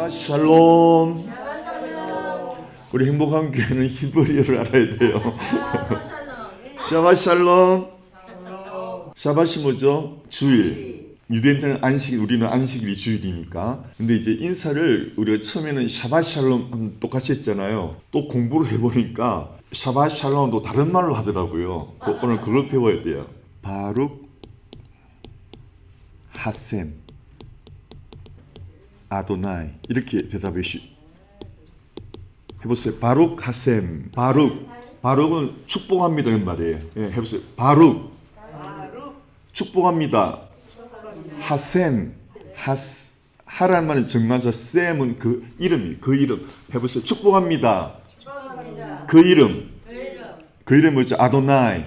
샬롬. 우리 행복한 교회는 히브리어를 알아야 돼요. 샤바 샬롬. 샤바시 뭐죠? 주일. 유대인들은 안식, 우리는 안식일이 주일이니까. 근데 이제 인사를 우리가 처음에는 샤바 샬롬 똑같이 했잖아요. 또 공부를 해보니까 샤바 샬롬도 다른 말로 하더라고요. 오늘 그걸 배워야 돼요. 바룩 하셈 아도나이. 이렇게 대답해 해보세요. 바룩 하셈. 바룩은 축복합니다는 말이에요. 예, 해보세요. 바룩 축복합니다. 하셈. 하라는 말은 정관사, 셈은 그 이름이, 그 이름. 해보세요. 축복합니다. 그 이름. 그 이름 뭐죠? 아도나이.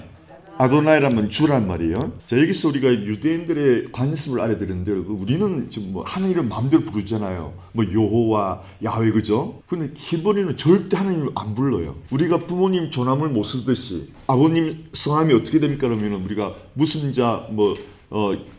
아도나이라면 주란 말이에요. 자, 여기서 우리가 유대인들의 관습을 알아들었는데, 우리는 지금 뭐 하나님을 마음대로 부르잖아요. 뭐 여호와, 야훼, 그죠? 근데 히브리는 절대 하나님을 안 불러요. 우리가 부모님 조남을 못 쓰듯이 아버님 성함이 어떻게 됩니까? 그러면 우리가 무슨 자,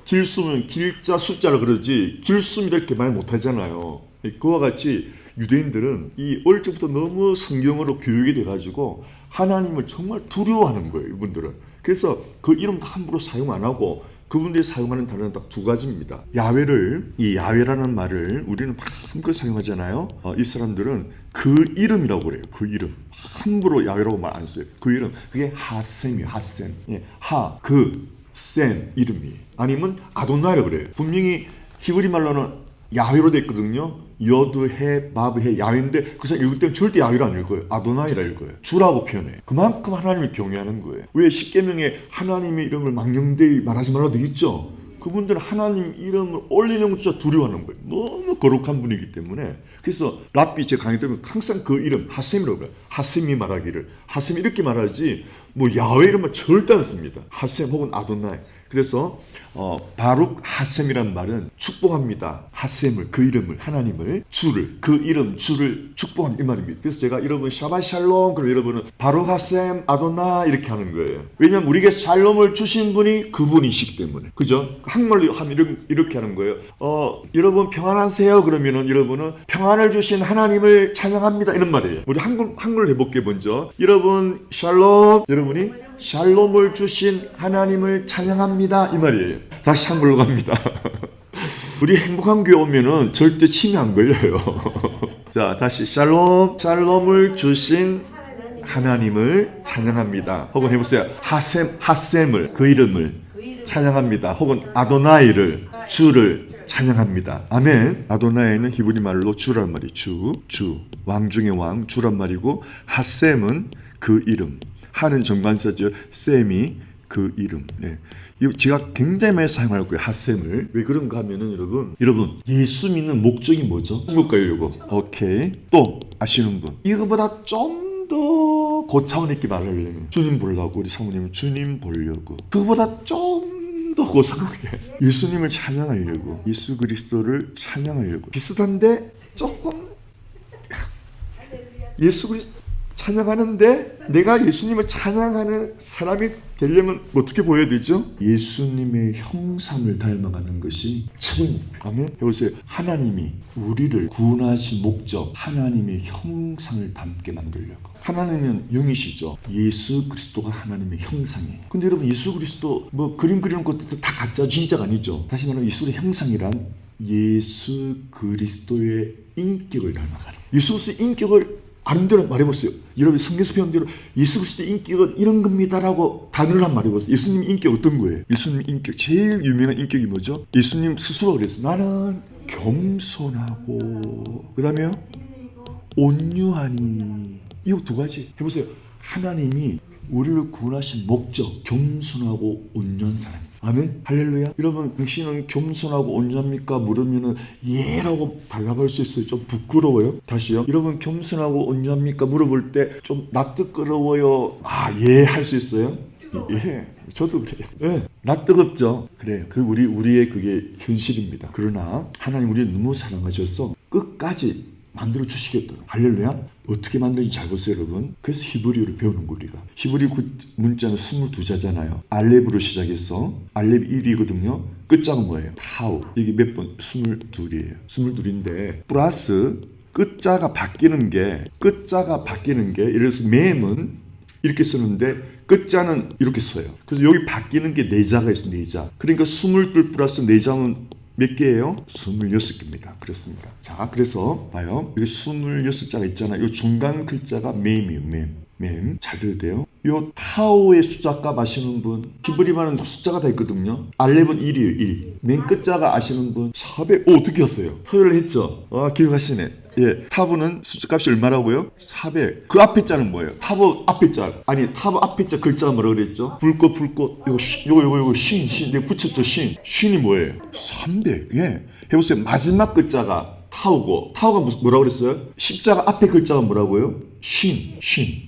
길수면 길자 숫자라 그러지 길숨 이렇게 말 못하잖아요. 그와 같이 유대인들은 이 어릴 적부터 너무 성경으로 교육이 돼가지고 하나님을 정말 두려워하는 거예요. 이분들은. 그래서 그 이름도 함부로 사용 안 하고 그분들이 사용하는 단어는 딱 두 가지입니다. 이 야훼라는 말을 우리는 함부로 사용하잖아요. 이 사람들은 그 이름이라고 그래요. 그 이름. 함부로 야훼라고 말 안 써요. 그 이름. 그게 하셈이에요. 하셈. 예. 셈 이름이. 아니면 아도나이라고 그래요. 분명히 히브리 말로는 야훼로 돼 있거든요. 여드해, 바브해, 야훼인데 그 사람 읽을 때는 절대 야훼로 안 읽어요. 아도나이라 읽어요. 주라고 표현해요. 그만큼 하나님을 경외하는 거예요. 왜 십계명에 하나님의 이름을 망령되이 말하지 말라도 있죠. 그분들은 하나님 이름을 올리는 것조차 두려워하는 거예요. 너무 거룩한 분이기 때문에. 그래서 랍비 제 강의 때문에 항상 그 이름 하셈이라고 해요. 하셈이 말하기를. 하셈 이렇게 말하지 야훼 이름은 절대 안 씁니다. 하셈 혹은 아도나이. 그래서 바룩 하셈이란 말은 축복합니다. 하셈을, 그 이름을, 하나님을, 주를, 그 이름, 주를 축복한 이 말입니다. 그래서 제가 여러분 샤바 샬롬, 그럼 여러분은 바룩 하셈 아도나 이렇게 하는 거예요. 왜냐하면 우리에게 샬롬을 주신 분이 그분이시기 때문에. 그죠? 한말로 하면 이렇게 하는 거예요. 여러분 평안하세요. 그러면은 여러분은 평안을 주신 하나님을 찬양합니다. 이런 말이에요. 우리 한글 해볼게요. 먼저. 여러분 샬롬. 여러분이 샬롬을 주신 하나님을 찬양합니다. 이 말이에요. 다시 한글로 갑니다. 우리 행복한 교회 오면은 절대 침이 안 걸려요. 자, 다시 샬롬을 주신 하나님을 찬양합니다. 혹은 해보세요. 하셈을, 그 이름을 찬양합니다. 혹은 아도나이를, 주를 찬양합니다. 아멘. 아도나이는 히브리 말로 주란 말이 주, 왕 중의 왕, 주란 말이고 하셈은 그 이름. 하는 정관사죠. 셈이 그 이름. 네. 제가 굉장히 많이 사용할 거예요. 하셈을. 왜 그런가 하면은 여러분 예수 믿는 목적이 뭐죠? 한국 가려고. 오케이. 또 아시는 분. 이거보다 좀 더 고차원 있게 말하려면 주님 보려고 우리 사모님은 주님 보려고. 그거보다 좀 더 고상하게 예수님을 찬양하려고. 예수 그리스도를 찬양하려고. 비슷한데 조금 예수 그리스도 찬양하는데 내가 예수님을 찬양하는 사람이 되려면 어떻게 보여야 되죠? 예수님의 형상을 닮아가는 것이 최고입니다. 아멘. 해보세요. 하나님이 우리를 구원하신 목적, 하나님의 형상을 닮게 만들려고. 하나님은 영이시죠. 예수 그리스도가 하나님의 형상이에요. 근데 여러분 예수 그리스도 그림 그리는 것도 다 가짜 진짜가 아니죠. 다시 말하면 예수의 형상이란 예수 그리스도의 인격을 닮아가는. 예수 그리스도의 인격을 아는 대로 말해보세요. 여러분 성경에서 배운 대로 예수 그리스도의 인격은 이런 겁니다라고 단어를 한 말해보세요. 예수님 인격 어떤 거예요? 예수님 인격 제일 유명한 인격이 뭐죠? 예수님 스스로 그랬어요. 나는 겸손하고 그 다음에요 온유하니. 이거 두 가지 해보세요. 하나님이 우리를 구원하신 목적 겸손하고 온유한 사람. 아멘. 할렐루야. 여러분 당신은 겸손하고 온유합니까? 물으면은 예라고 대답할 수 있어요. 좀 부끄러워요. 다시요. 여러분 겸손하고 온유합니까? 물어볼 때 좀 낯뜨거워요. 예 할 수 있어요? 예. 저도 그래요. 예. 낯뜨겁죠. 그래요. 우리의 그게 현실입니다. 그러나 하나님 우리를 너무 사랑하셔서 끝까지 만들어 주시겠다. 할렐루야. 어떻게 만드는지 잘 보세요, 여러분. 그래서 히브리어를 배우는 거 우리가. 히브리 문자는 22자잖아요. 알렙으로 시작해서 알렙 1이거든요. 끝자가 뭐예요? 타우. 이게 몇 번? 22이에요. 22인데 플러스 끝자가 바뀌는 게 예를 들어서 맴은 이렇게 쓰는데 끝자는 이렇게 써요. 그래서 여기 바뀌는 게 4자가 있어요. 4자. 그러니까 22 플러스 4자는 몇 개예요? 26개입니다. 그렇습니다. 자, 그래서 봐요. 여기 26자가 있잖아요. 이 중간 글자가 맴이에요. 맴. 잘 들어야 돼요. 이 타오의 숫자값 아시는 분? 히브리말은 숫자가 다 있거든요. 알렙은 1이에요. 1. 맨 끝자가 아시는 분? 400. 어떻게 했어요? 토요일 했죠? 기억하시네. 예, 타브는 숫자값이 얼마라고요? 400. 그 앞에 자는 뭐예요? 타브 앞에 자. 아니, 타브 앞에 자 글자가 뭐라고 그랬죠? 불꽃. 요거 신. 내가 붙였죠, 신. 신이 뭐예요? 300. 예. 해보세요. 마지막 글자가 타우고, 타우가 뭐라고 그랬어요? 십자가 앞에 글자가 뭐라고요? 신.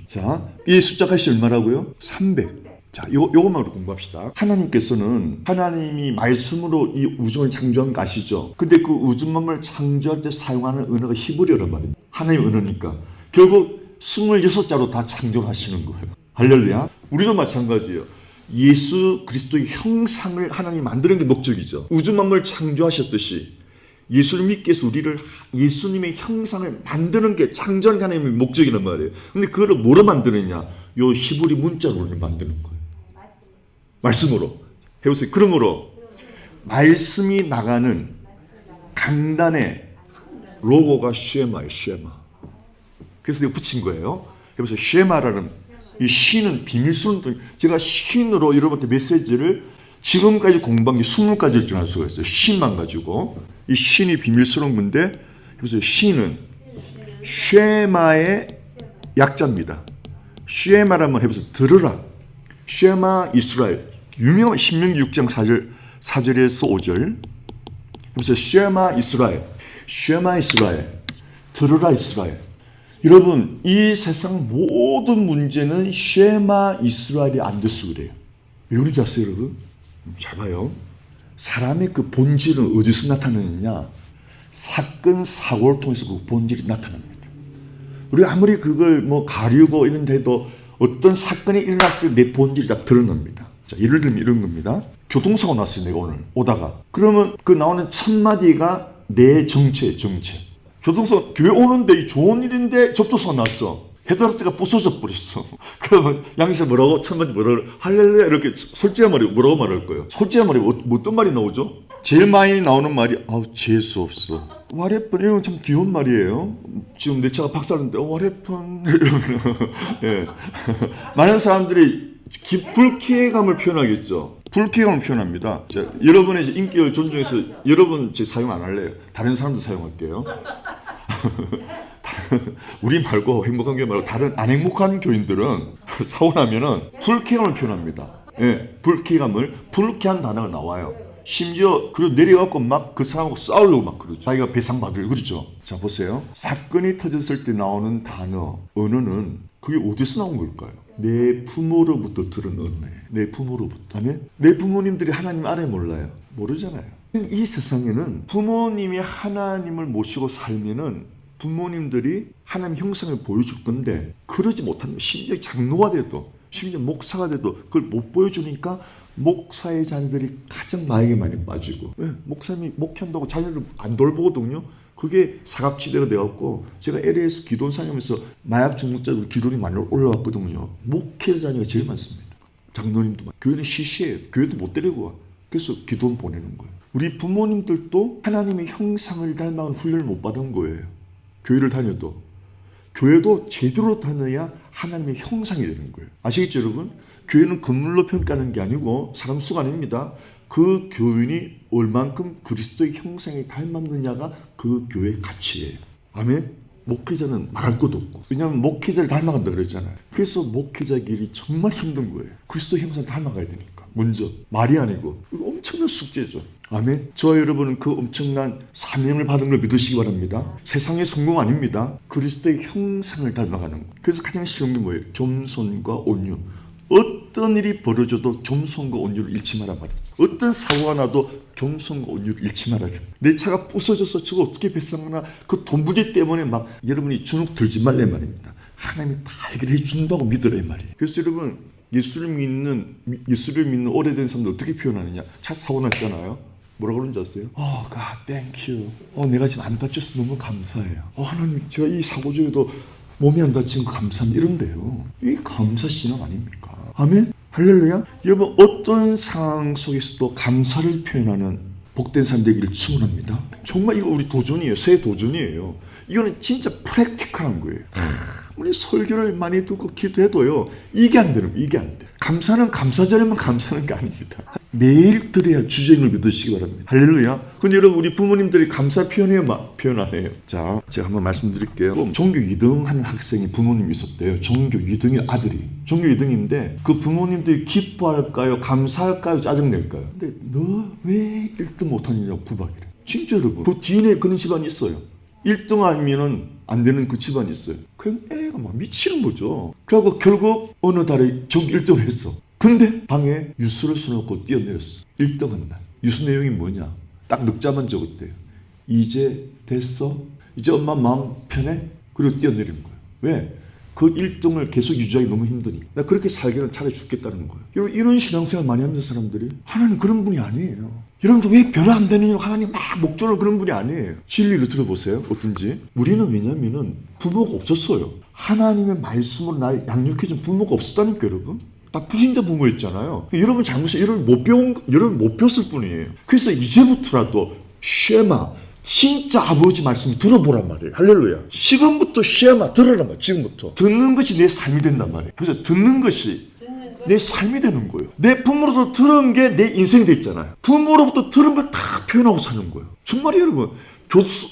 자, 이 숫자값이 얼마라고요? 300. 자, 요것만 공부합시다. 하나님이 말씀으로 이 우주를 창조한 거 아시죠? 근데 그 우주만을 창조할 때 사용하는 언어가 히브리어란 말입니다. 하나님 언어니까. 결국 26자로 다 창조하시는 거예요. 할렐루야. 우리도 마찬가지예요. 예수 그리스도의 형상을 하나님이 만드는 게 목적이죠. 우주만을 창조하셨듯이 예수를 믿기 위해서 우리를 예수님의 형상을 만드는 게 창조한 하나님의 목적이란 말이에요. 근데 그거를 뭐로 만드느냐? 요 히브리 문자로 우리를 만드는 거예요. 말씀으로. 해보세요. 그러므로 말씀이 나가는 강단의 로고가 쉐마예요. 쉐마. 그래서 이거 붙인 거예요. 해보세요. 쉐마라는 이 신은 비밀스러운, 제가 신으로 여러분한테 메시지를 지금까지 공부한 게 20가지를 정할 수가 있어요. 신만 가지고. 이 신이 비밀스러운 건데, 해보세요. 신은 쉐마의 약자입니다. 쉐마라면 해보세요. 들으라. 쉐마 이스라엘. 유명한 신명기 6장 4절에서 5절. 해보세요. 쉐마 이스라엘. 들으라 이스라엘. 여러분, 이 세상 모든 문제는 쉐마 이스라엘이 안 돼서 그래요. 왜 그런지 아세요, 여러분? 잘 봐요. 사람의 그 본질은 어디서 나타나느냐? 사건, 사고를 통해서 그 본질이 나타납니다. 우리가 아무리 그걸 가리우고 이런데도 어떤 사건이 일어났을 때 내 본질이 다 드러납니다. 자, 예를 들면 이런 겁니다. 교통사고 났어요, 내가 오늘 오다가. 그러면 그 나오는 첫 마디가 내 정체. 교통사고, 교회 오는데 이 좋은 일인데 접촉사고 났어. 헤드라이트가 부서져 버렸어. 그러면 양세 뭐라고? 첫 마디 뭐라고? 할렐루야. 이렇게 솔직한 말이 뭐라고 말할 거예요? 솔직한 말이 어떤 말이 나오죠? 제일 많이 나오는 말이 재수 없어. What happened? 이건 참 귀여운 말이에요. 지금 내 차가 박살났는데 What happened? 예. 많은 사람들이 불쾌감을 표현하겠죠. 불쾌감을 표현합니다. 자, 여러분의 인격을 존중해서 여러분 제 사용 안 할래요. 다른 사람들 사용할게요. 우리 말고 행복한 교회 말고 다른 안 행복한 교인들은 사고 나면은 불쾌감을 표현합니다. 예, 불쾌한 단어가 나와요. 심지어 그리고 내려가고 막 그 사람하고 싸우려고 막 그러죠. 자기가 배상 받으려고 그러죠. 자, 보세요. 사건이 터졌을 때 나오는 단어, 언어는 그게 어디서 나온 걸까요? 내 부모로부터 들은 언어예요. 내 부모로부터. 내 부모님들이 하나님 알아요, 몰라요? 모르잖아요. 이 세상에는 부모님이 하나님을 모시고 살면은 부모님들이 하나님 형상을 보여줄 건데 그러지 못하면 심지어 장로가 돼도 심지어 목사가 돼도 그걸 못 보여주니까 목사의 자녀들이 가장 마약에 많이 빠지고, 왜? 목사님이 목회한다고 자녀를 안 돌보거든요. 그게 사각지대가 되었고, 제가 LA에서 기도원 사역하면서 마약 중독자들 기도원이 많이 올라왔거든요. 목회 자녀가 제일 많습니다. 장로님도 많고. 교회는 시시해요. 교회도 못 데리고 와. 그래서 기도원 보내는 거예요. 우리 부모님들도 하나님의 형상을 닮아간 훈련을 못 받은 거예요. 교회를 다녀도. 교회도 제대로 다녀야 하나님의 형상이 되는 거예요. 아시겠죠, 여러분? 교회는 건물로 평가하는 게 아니고 사람 수가 아닙니다. 그 교인이 얼만큼 그리스도의 형상에 닮았느냐가 그 교회의 가치예요. 아멘? 목회자는 말할 것도 없고. 왜냐하면 목회자를 닮아간다 그랬잖아요. 그래서 목회자 길이 정말 힘든 거예요. 그리스도의 형상을 닮아가야 되니까. 먼저 말이 아니고 이거 엄청난 숙제죠. 아멘. 저와 여러분은 그 엄청난 사명을 받은 걸 믿으시기 바랍니다. 세상의 성공 아닙니다. 그리스도의 형상을 닮아가는 거. 그래서 가장 쉬운 게 뭐예요? 겸손과 온유. 어떤 일이 벌어져도 겸손과 온유를 잃지 마라 말이지. 어떤 사고가 나도 겸손과 온유를 잃지 마라. 내 차가 부서져서 저거 어떻게 배상하나 그 돈 부지 때문에 막 여러분이 주눅 들지 말래 말입니다. 하나님이 다 해결해 준다고 믿으라 이 말이에요. 그래서 여러분 예수를 믿는 오래된 사람들 어떻게 표현하느냐. 차 사고 났잖아요. 뭐라 그러는지 아세요? God, thank you. 내가 지금 안 다쳐서 너무 감사해요. 하나님 제가 이 사고 중에도 몸이 안 다친 거 감사합니다. 이런데요. 이게 감사 신앙 아닙니까? 아멘? 할렐루야? 여러분 어떤 상황 속에서도 감사를 표현하는 복된 사람 되기를 축원합니다. 정말 이거 우리 도전이에요. 새 도전이에요. 이거는 진짜 프랙티컬한 거예요. 우리 설교를 많이 듣고 기도해도요. 이게 안 되는 거예요. 이게 안 돼. 감사는 감사절에만 감사하는 게 아닙니다. 매일 드려야 주쟁을 믿으시기 바랍니다. 할렐루야. 근데 여러분 우리 부모님들이 감사 표현해요? 표현 안 해요? 자, 제가 한번 말씀드릴게요. 전교 2등 하는 학생이 부모님이 있었대요. 전교 2등의 아들이. 전교 2등인데 그 부모님들이 기뻐할까요? 감사할까요? 짜증낼까요? 근데 너 왜 1등 못하느냐고 구박이래. 진짜 여러분. 그 뒤에 그런 집안이 있어요. 1등 아니면은 안 되는 그 집안이 있어요. 그냥 애가 막 미치는 거죠. 그리고 결국 어느 달에 전교 1등을 했어. 근데 방에 유수를 써놓고 뛰어내렸어. 1등한 날. 유수 내용이 뭐냐? 딱 늑자만 적었대요. 이제 됐어? 이제 엄마 마음 편해? 그리고 뛰어내린 거예요. 왜? 그 1등을 계속 유지하기 너무 힘드니까. 나 그렇게 살기는 차라리 죽겠다는 거예요. 여러분 이런 신앙생활 많이 하는 사람들이 하나님 그런 분이 아니에요. 여러분도 왜 변화 안 되느냐고 하나님 막 목전을 그런 분이 아니에요. 진리를 들어보세요. 어떤지. 우리는 왜냐면은 부모가 없었어요. 하나님의 말씀으로 날 양육해준 부모가 없었다니까 여러분. 다 불신자 부모였잖아요. 여러분 잘못해서 여러분 못 배웠을 뿐이에요. 그래서 이제부터라도 쉐마 진짜 아버지 말씀 들어보란 말이에요. 할렐루야. 지금부터 쉐마 들으란 말이에요. 지금부터. 듣는 것이 내 삶이 된단 말이에요. 그래서 듣는 것이 내 삶이 되는 거예요. 내 부모로부터 들은 게 내 인생이 됐잖아요. 부모로부터 들은 걸 다 표현하고 사는 거예요. 정말 여러분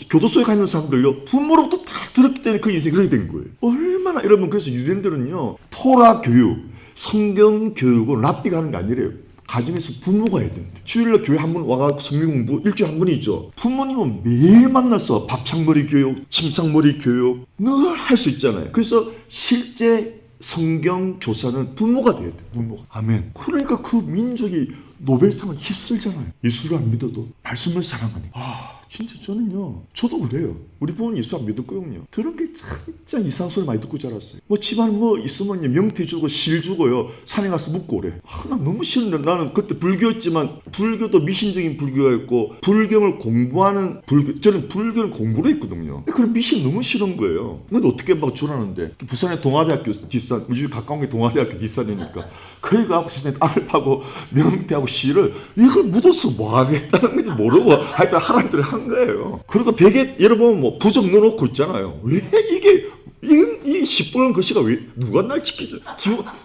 교도소에 가 있는 사람들요. 부모로부터 다 들었기 때문에 그 인생이 그렇게 된 거예요. 얼마나 여러분 그래서 유대인들은요. 토라 교육, 성경 교육을 랍비가 하는 게 아니래요. 가정에서 부모가 해야 되는데 주일날 교회 한 번 와서 성경 공부 일주일에 한 번이죠. 부모님은 매일 만나서 밥창머리 교육, 침상머리 교육 늘 할 수 있잖아요. 그래서 실제 성경 교사는 부모가 돼야 돼. 부모가. 아멘. 그러니까 그 민족이 노벨상을 휩쓸잖아요. 예수를 안 믿어도 말씀을 사랑하니. 진짜 저도 그래요. 우리 부모님 예수 안 믿었거든요. 들은 게 진짜 이상한 소리 많이 듣고 자랐어요. 집안 있으면 명태 주고 실 주고요. 산에 가서 묵고 오래. 나 너무 싫은데 나는 그때 불교였지만 불교도 미신적인 불교였고 불경을 공부하는 저는 불교를 공부를 했거든요. 그런 미신 너무 싫은 거예요. 근데 어떻게 막 줄하는데 부산의 동아대학교 뒷산 우리 집 가까운 게 동아대학교 뒷산이니까 거기가 앞에 땅을 파고 명태하고 실을 이걸 묻어서 뭐 하겠다는 건지 모르고 하여튼 하라는 대로 한 거예요. 그리고 벽에 여러분 부적 넣어놓고 있잖아요. 왜 이 시뻘건 글씨가 왜 누가 날 지켜줘?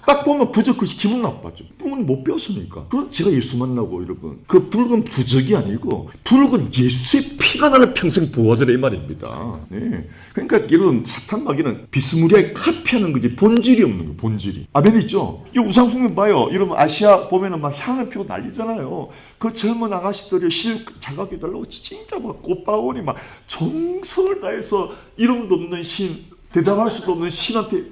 딱 보면 부적 글씨 기분 나빠져. 부모님 못 배웠으니까. 그래서 제가 예수 만나고 여러분 그 붉은 부적이 아니고 붉은 예수의 피가 나를 평생 보호하더라 이 말입니다. 네. 그러니까 이런 사탄 마귀는 비스무리하게 카피하는 거지 본질이 없는 거예요. 본질이. 아멘 있죠? 이 우상숭배 봐요. 여러분 아시아 보면은 막 향을 피우고 난리잖아요. 그 젊은 아가씨들이 실 자각해달라고 진짜 막 꽃바구니 막 정성을 다해서 이름도 없는 신 대답할 수도 없는 신한테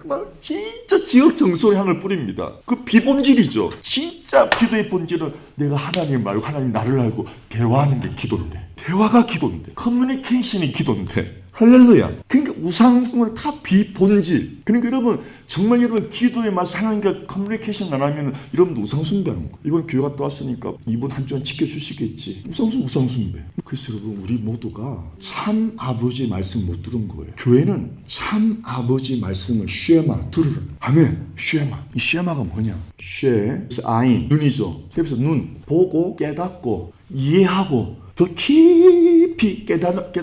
막 진짜 지극정성의 향을 뿌립니다. 그 비본질이죠. 진짜 기도의 본질은 내가 하나님 말고 하나님 나를 알고 대화하는 게 기도인데 대화가 기도인데 커뮤니케이션이 기도인데 할렐루야. 그러니까 우상숭배는 다 비본질. 그러니까 여러분 정말 여러분 기도의 맛을 하나님과 커뮤니케이션 안 하면 여러분도 우상숭배하는 거예요. 이번 교회 갔다 왔으니까 이번 한 주간 지켜주시겠지. 우상숭배. 그래서 여러분 우리 모두가 참 아버지 말씀 못 들은 거예요. 교회는 참 아버지 말씀을 쉐마 들으라. 아멘. 쉐마. 이 쉐마가 뭐냐? 쉐, 아인, 눈이죠. 그래서 눈 보고 깨닫고 이해하고 더 깊이 깨닫.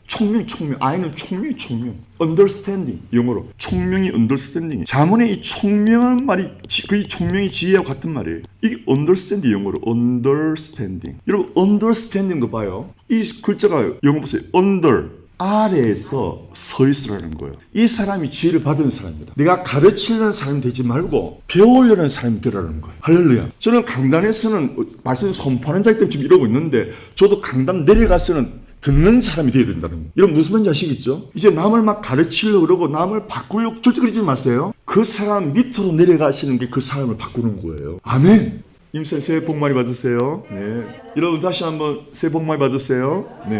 총명. 아이는 총명. understanding. 영어로. 총명이 understanding. 자문의 이 총명한 말이 그 총명이 지혜와 같은 말이에요. 이게 understanding 영어로. understanding. 여러분 understanding도 봐요. 이 글자가 영어 보세요. under. 아래에서 서 있으라는 거예요. 이 사람이 지혜를 받은 사람입니다. 내가 가르치려는 사람이 되지 말고 배우려는 사람이 되라는 거예요. 할렐루야. 저는 강단에서는 말씀 선포하는 자기 때문에 지금 이러고 있는데 저도 강단 내려가서는 듣는 사람이 되어야 된다는 거예요. 이런 무슨 말인지 아시겠죠? 이제 남을 막 가르치려고 그러고 남을 바꾸려고 절대 그러지 마세요. 그 사람 밑으로 내려가시는 게 그 사람을 바꾸는 거예요. 아멘. 임쌤 새해 복 많이 받으세요. 네. 여러분 다시 한번 새해 복 많이 받으세요. 네.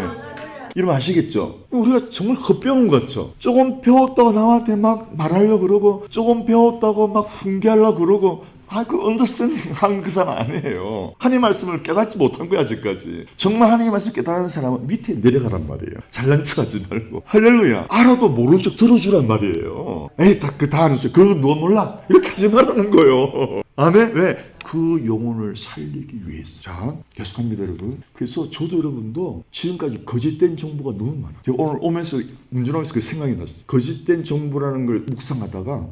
이러면 아시겠죠? 우리가 정말 헛배운 것 같죠? 조금 배웠다고 남한테 막 말하려고 그러고 조금 배웠다고 막 훈계하려고 그러고 그 언더스탠딩 한 그 사람 아니에요. 하나님 말씀을 깨닫지 못한 거야 아직까지. 정말 하나님 말씀을 깨달은 사람은 밑에 내려가란 말이에요. 잘난 척하지 말고 할렐루야. 알아도 모른 척 들어주란 말이에요. 에이 다 아는 소리 그거 너 몰라 이렇게 하지 말라는 거예요. 아멘. 왜? 그 영혼을 살리기 위해서. 자, 계속합니다, 여러분. 그래서 저도 여러분도 지금까지 거짓된 정보가 너무 많아요. 제가 오늘 오면서 운전하면서 그 생각이 났어요. 거짓된 정보라는 걸 묵상하다가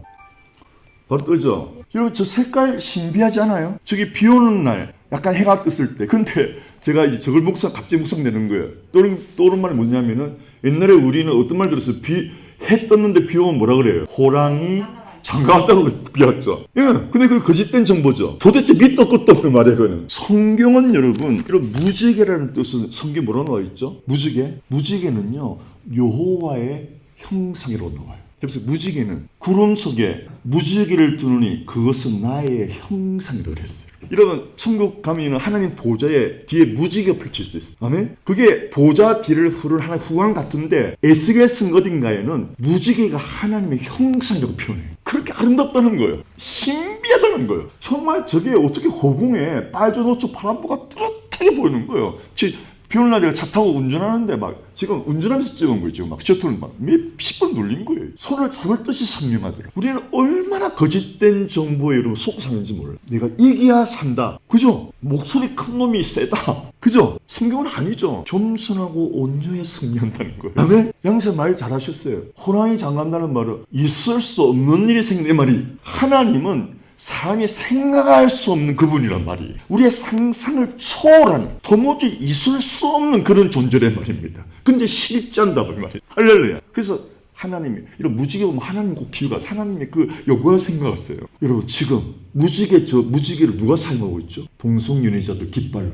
바로 뜨죠. 여러분 저 색깔 신비하지 않아요? 저기 비 오는 날 약간 해가 떴을 때. 근데 제가 이제 저걸 갑자기 묵상되는 거예요. 떠오른 말이 뭐냐면은 옛날에 우리는 어떤 말 들었어요? 해 떴는데 비 오면 뭐라 그래요? 호랑이 장가왔다고 비웠죠. 예, 근데 그건 거짓된 정보죠. 도대체 밑도 끝도 없는 말이에요, 그거는. 성경은 여러분, 이런 무지개라는 뜻은 성경에 뭐라 나와 있죠? 무지개? 무지개는요, 여호와의 형상이라고 나와요. 그래서 무지개는 구름 속에 무지개를 두느니 그것은 나의 형상이라고 했어요. 여러분 천국 가면은 하나님 보좌에 뒤에 무지개가 펼쳐져 있어요. 아멘? 그게 보좌 뒤를 흐르는 하나의 후광 같은데 에스겔 어딘가에는 무지개가 하나님의 형상이라고 표현해요. 그렇게 아름답다는 거예요. 신비하다는 거예요. 정말 저게 어떻게 허공에 빨주노초 파란보가 뚜렷하게 보이는 거예요. 비 오는 날 내가 차 타고 운전하는데 막 지금 운전하면서 찍은 거예요. 지금 막 셔틀을 막 몇십 번 눌린 거예요. 손을 잡을 듯이 선명하더라. 우리는 얼마나 거짓된 정보에 여러분 속고 사는지 몰라요. 내가 이기야 산다. 그죠? 목소리 큰 놈이 세다. 그죠? 성경은 아니죠. 겸손하고 온유에 승리한다는 거예요. 다음에 양세 말 잘하셨어요. 호랑이 장간다는 말은 있을 수 없는 일이 생긴 말이 하나님은 사람이 생각할 수 없는 그분이란 말이에요. 우리의 상상을 초월하는 도무지 있을 수 없는 그런 존재란 말입니다. 근데 실제한다고 말이에요. 할렐루야. 그래서 하나님이 이런 무지개 보면 하나님 꼭 기우가 하나님의 그 영광을 생각했어요. 여러분 지금 무지개를 누가 사용하고 있죠? 동성연애자들 깃발로.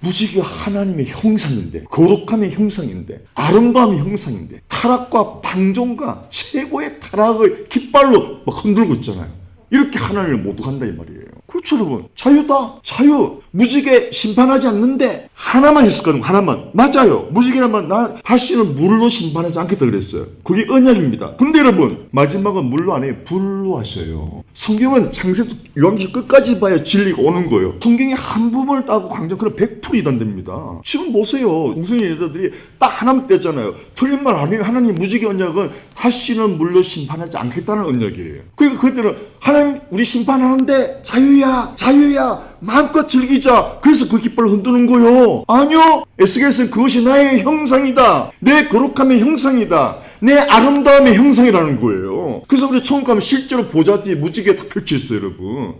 무지개가 하나님의 형상인데 거룩함의 형상인데 아름다움의 형상인데 타락과 방종과 최고의 타락을 깃발로 막 흔들고 있잖아요. 이렇게 하나님을 모독한다 이 말이에요. 그렇죠 여러분. 자유다. 자유. 무지개 심판하지 않는데 하나만 있었거든요. 하나만. 맞아요. 무지개라면 나 다시는 물로 심판하지 않겠다 그랬어요. 그게 언약입니다. 근데 여러분 마지막은 물로 안 해요. 불로 하셔요. 성경은 창세부터 요한계시록 끝까지 봐야 진리가 오는 거예요. 성경의 한 부분을 따고 강조 그럼 100% 이단됩니다. 지금 보세요. 동성애 여자들이 딱 하나만 떼잖아요. 틀린 말 아니에요. 하나님 무지개 언약은 다시는 물로 심판하지 않겠다는 언약이에요. 그러니까 그들은 하나님 우리 심판하는데 자유야 마음껏 즐기자. 그래서 그 깃발을 흔드는 거요. 아니요. 에스겔은 그것이 나의 형상이다. 내 거룩함의 형상이다. 내 아름다움의 형상이라는 거예요. 그래서 우리 천국 가면 실제로 보좌 뒤에 무지개 다 펼쳐 있어요, 여러분.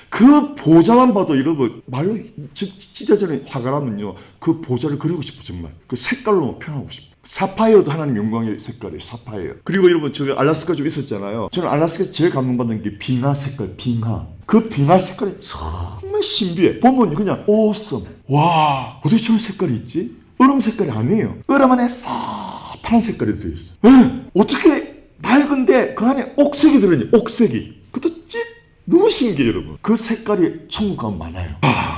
그 보좌만 봐도 여러분 말로 진짜 전에 화가 나면요 그 보좌를 그리고 싶어. 정말 그 색깔로 표현하고 싶어. 사파이어도 하나님 영광의 색깔이에요. 사파이어. 그리고 여러분 저기 알라스카 좀 있었잖아요. 저는 알라스카에서 제일 감동받는 게 빙하 색깔. 빙하. 그 빙하 색깔이 정말 신비해. 보면 그냥 awesome. 와 어떻게 저런 색깔이 있지? 얼음 색깔이 아니에요. 얼음 안에 파란 색깔이 들어있어요. 네. 어떻게 맑은데 그 안에 옥색이 들어있냐. 옥색이. 그것도 너무 신기해요, 여러분. 그 색깔이 천국 가면 많아요.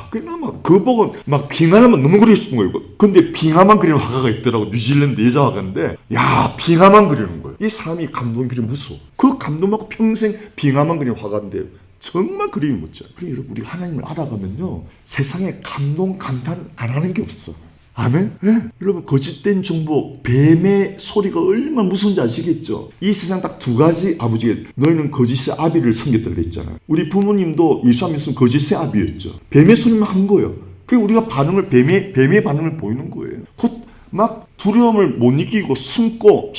그냥 막, 그 보고 막 빙하만 너무 그리고 싶은 거예요. 근데 빙하만 그리는 화가가 있더라고. 뉴질랜드 여자 화가인데, 야, 빙하만 그리는 거예요. 이 사람이 감동 그리면 무서워. 그 감동받고 평생 빙하만 그리는 화가인데, 정말 그림이 멋져요. 그래, 여러분, 우리가 하나님을 알아가면요, 세상에 감동, 감탄 안 하는 게 없어. 아멘? 네? 여러분 거짓된 정보 뱀의 소리가 얼마나 무서운지 아시겠죠? 이 세상 딱 두 가지 아버지가 너희는 거짓의 아비를 섬겼다 그랬잖아요. 우리 부모님도 예수 안 믿으면 거짓의 아비였죠. 뱀의 소리만 한 거예요. 그게 우리가 반응을 뱀의 반응을 보이는 거예요. 곧 막 두려움을 못 이기고 숨고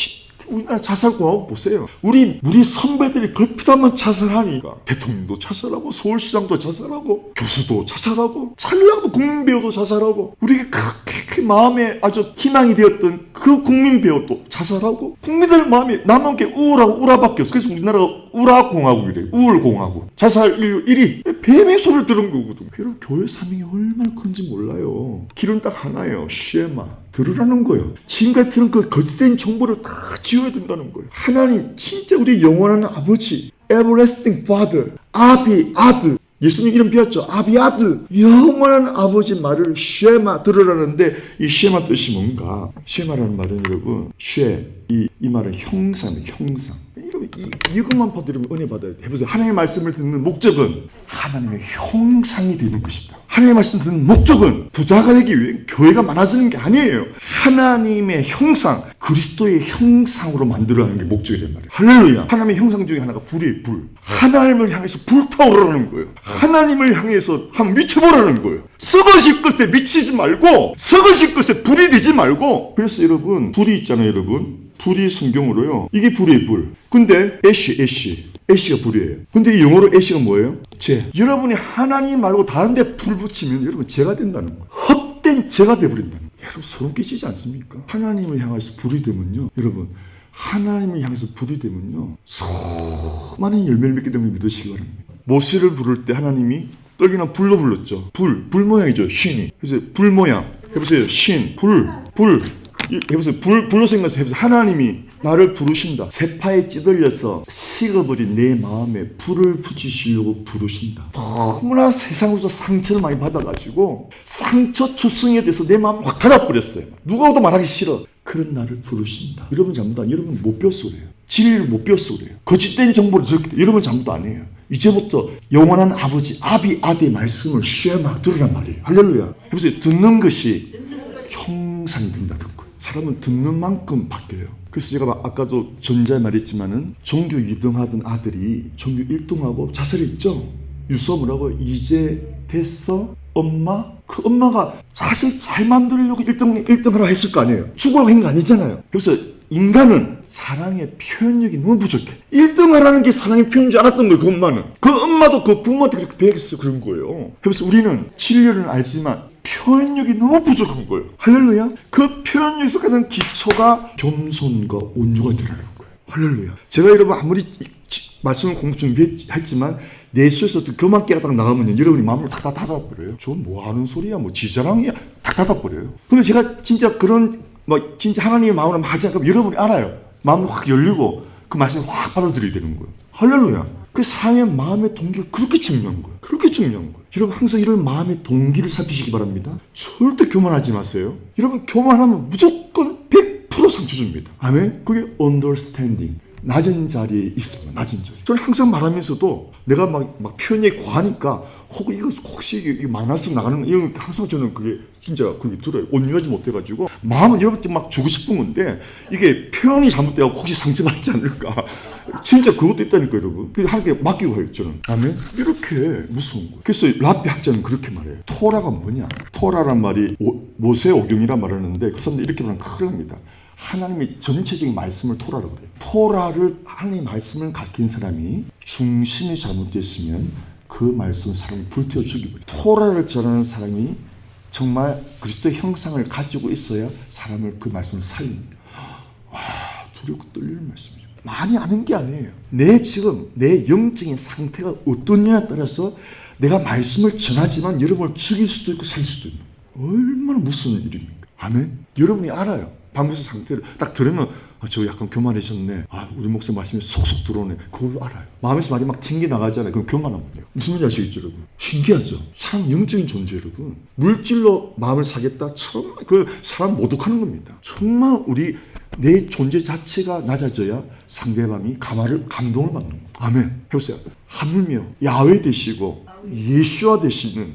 우리나라 자살공화국 보세요. 우리 선배들이 걸핏하면 자살하니까 대통령도 자살하고 서울시장도 자살하고 교수도 자살하고 찰나도 국민배우도 자살하고 우리가 그렇게 그렇게 마음에 아주 희망이 되었던 그 국민 배우도 자살하고 국민들 마음이 남은 게 우울하고 우라밖에 없어. 그래서 우리나라가 우라공화국이래. 우울공화국. 자살률 1위. 뱀의 소리를 들은 거거든. 그리고 교회 사명이 얼마나 큰지 몰라요. 길은 딱 하나예요. 쉐마. 들으라는 거예요. 지금 같은 그 거짓된 정보를 다 지워야 된다는 거예요. 하나님 진짜 우리 영원한 아버지, everlasting father, 아비 아드. 예수님 이름 비었죠. 아비아드. 영원한 아버지 말을 쉐마 들으라는데 이 쉐마 뜻이 뭔가? 쉐마라는 말은 여러분 이 말은 형상이에요. 형상. 여러분 이것만 봐도 여러분 은혜 받아야 돼. 해보세요. 하나님의 말씀을 듣는 목적은 하나님의 형상이 되는 것이다. 하나님의 말씀 듣는 목적은 부자가 되기 위해 교회가 많아지는 게 아니에요. 하나님의 형상, 그리스도의 형상으로 만들어가는 게 목적이란 말이에요. 할렐루야. 하나님의 형상 중에 하나가 불이에요. 불. 하나님을 향해서 불타오르라는 거예요. 하나님을 향해서 한번 미쳐보라는 거예요. 썩으실 것에 미치지 말고 썩으실 것에 불이 되지 말고. 그래서 여러분 불이 있잖아요. 여러분 불이 성경으로요. 이게 불이에요. 불. 근데 애쉬가 불이에요. 근데 영어로 애쉬가 뭐예요? 죄. 여러분이 하나님 말고 다른 데 불 붙이면 여러분 죄가 된다는 거예요. 헛된 죄가 돼버린다는 거예요. 여러분 소름 끼치지 않습니까? 하나님을 향해서 불이 되면요. 여러분 하나님을 향해서 불이 되면요. 수많은 열매를 맺게 되면 믿으시기 바랍니다. 모세를 부를 때 하나님이 떡이나 불로 불렀죠. 불 모양이죠. 신이. 그래서 불 모양. 해보세요. 신, 불. 해보세요. 불로 생각해서 해보세요. 하나님이 나를 부르신다. 세파에 찌들려서 식어버린 내 마음에 불을 붙이시려고 부르신다. 너무나 세상으로서 상처를 많이 받아가지고 상처 투성이에 대해서 내 마음을 확 닫아버렸어요. 누가 도 말하기 싫어. 그런 나를 부르신다. 여러분 잘못 아니에요. 여러분 못 배웠어 그래요. 진리를 못 배웠어 그래요. 거짓된 정보를 들었기 때문에 여러분 잘못 아니에요. 이제부터 영원한 아버지 아비아드의 말씀을 쉐마 들으란 말이에요. 할렐루야. 해보세요. 듣는 것이 형상이 된다는 거예요. 사람은 듣는 만큼 바뀌어요. 그래서 제가 아까도 전자에 말했지만은 전교 2등 하던 아들이 전교 1등하고 자살했죠. 유수업을 하고 이제 됐어? 엄마? 그 엄마가 자식 잘 만들려고 1등하라 했을 거 아니에요. 죽으라고 한 거 아니잖아요. 그래서 인간은 사랑의 표현력이 너무 부족해. 1등하라는 게 사랑의 표현인 줄 알았던 거예요. 그 엄마는. 그 엄마도 그 부모한테 그렇게 배웠어 그런 거예요. 그래서 우리는 진리를 알지만 표현력이 너무 부족한 거예요. 할렐루야. 그 표현력에서 가장 기초가 겸손과 온유가 되라는 거예요. 할렐루야. 제가 여러분 아무리 말씀을 공부 준비했지만 내수에서 교만 깨가 나가면 여러분이 마음을 다 닫아버려요. 저건 뭐 하는 소리야, 뭐 지자랑이야, 다 닫아버려요. 근데 제가 진짜 그런 진짜 하나님의 마음을 하지 않으면 여러분이 알아요. 마음을 확 열리고 그 말씀을 확 받아들여야 되는 거예요. 할렐루야. 그 사랑의 마음의 동기가 그렇게 중요한 거예요. 그렇게 중요한 거예요. 여러분 항상 이런 마음의 동기를 살피시기 바랍니다. 절대 교만하지 마세요. 여러분 교만하면 무조건 100% 상처 줍니다. 아멘? 그게 understanding. 낮은 자리에 있습니다. 낮은 자리. 저는 항상 말하면서도 내가 막 표현이 과하니까 혹은 이거 혹시 이게 마이너스 나가는 이런 항상 저는 그게 진짜 그게 들어요. 온유하지 못해가지고 마음은 여러분한테 막 주고 싶은 건데 이게 표현이 잘못되고 혹시 상처받지 않을까. 진짜 그것도 있다니까요, 여러분. 그래서 하나님께 맡기고 해요, 저는. 아멘? 이렇게 무서운 거예요. 그래서 랍비 학자는 그렇게 말해요. 토라가 뭐냐? 토라란 말이 모세 오경이란 말을 하는데 그 사람들이 이렇게 말하면 큰일 납니다. 하나님의 전체적인 말씀을 토라라고 그래요. 토라를 하나님의 말씀을 가르친 사람이 중심이 잘못됐으면 그 말씀은 사람을 불태워 죽이버려요. 토라를 전하는 사람이 정말 그리스도의 형상을 가지고 있어야 사람을 그 말씀을 살립니다. 와, 두렵고 떨리는 말씀이죠. 많이 아는 게 아니에요. 지금 내 영적인 상태가 어떠냐에 따라서 내가 말씀을 전하지만 여러분을 죽일 수도 있고 살릴 수도 있는 거예요. 얼마나 무서운 일입니까? 아멘? 여러분이 알아요. 방구수 상태를 딱 들으면 저 약간 교만해졌네. 우리 목사 말씀이 속속 들어오네. 그걸 알아요. 마음에서 말이 막 튕겨 나가잖아요. 그럼 교만하면 돼요. 무슨 말인지 아시겠죠, 여러분? 신기하죠? 사람 영적인 존재, 여러분. 물질로 마음을 사겠다? 정말 그 사람 모독하는 겁니다. 정말 내 존재 자체가 낮아져야 상대방이 감동을 받는 거예요. 아멘. 해보세요. 하물며 야훼 되시고 예수와 되시는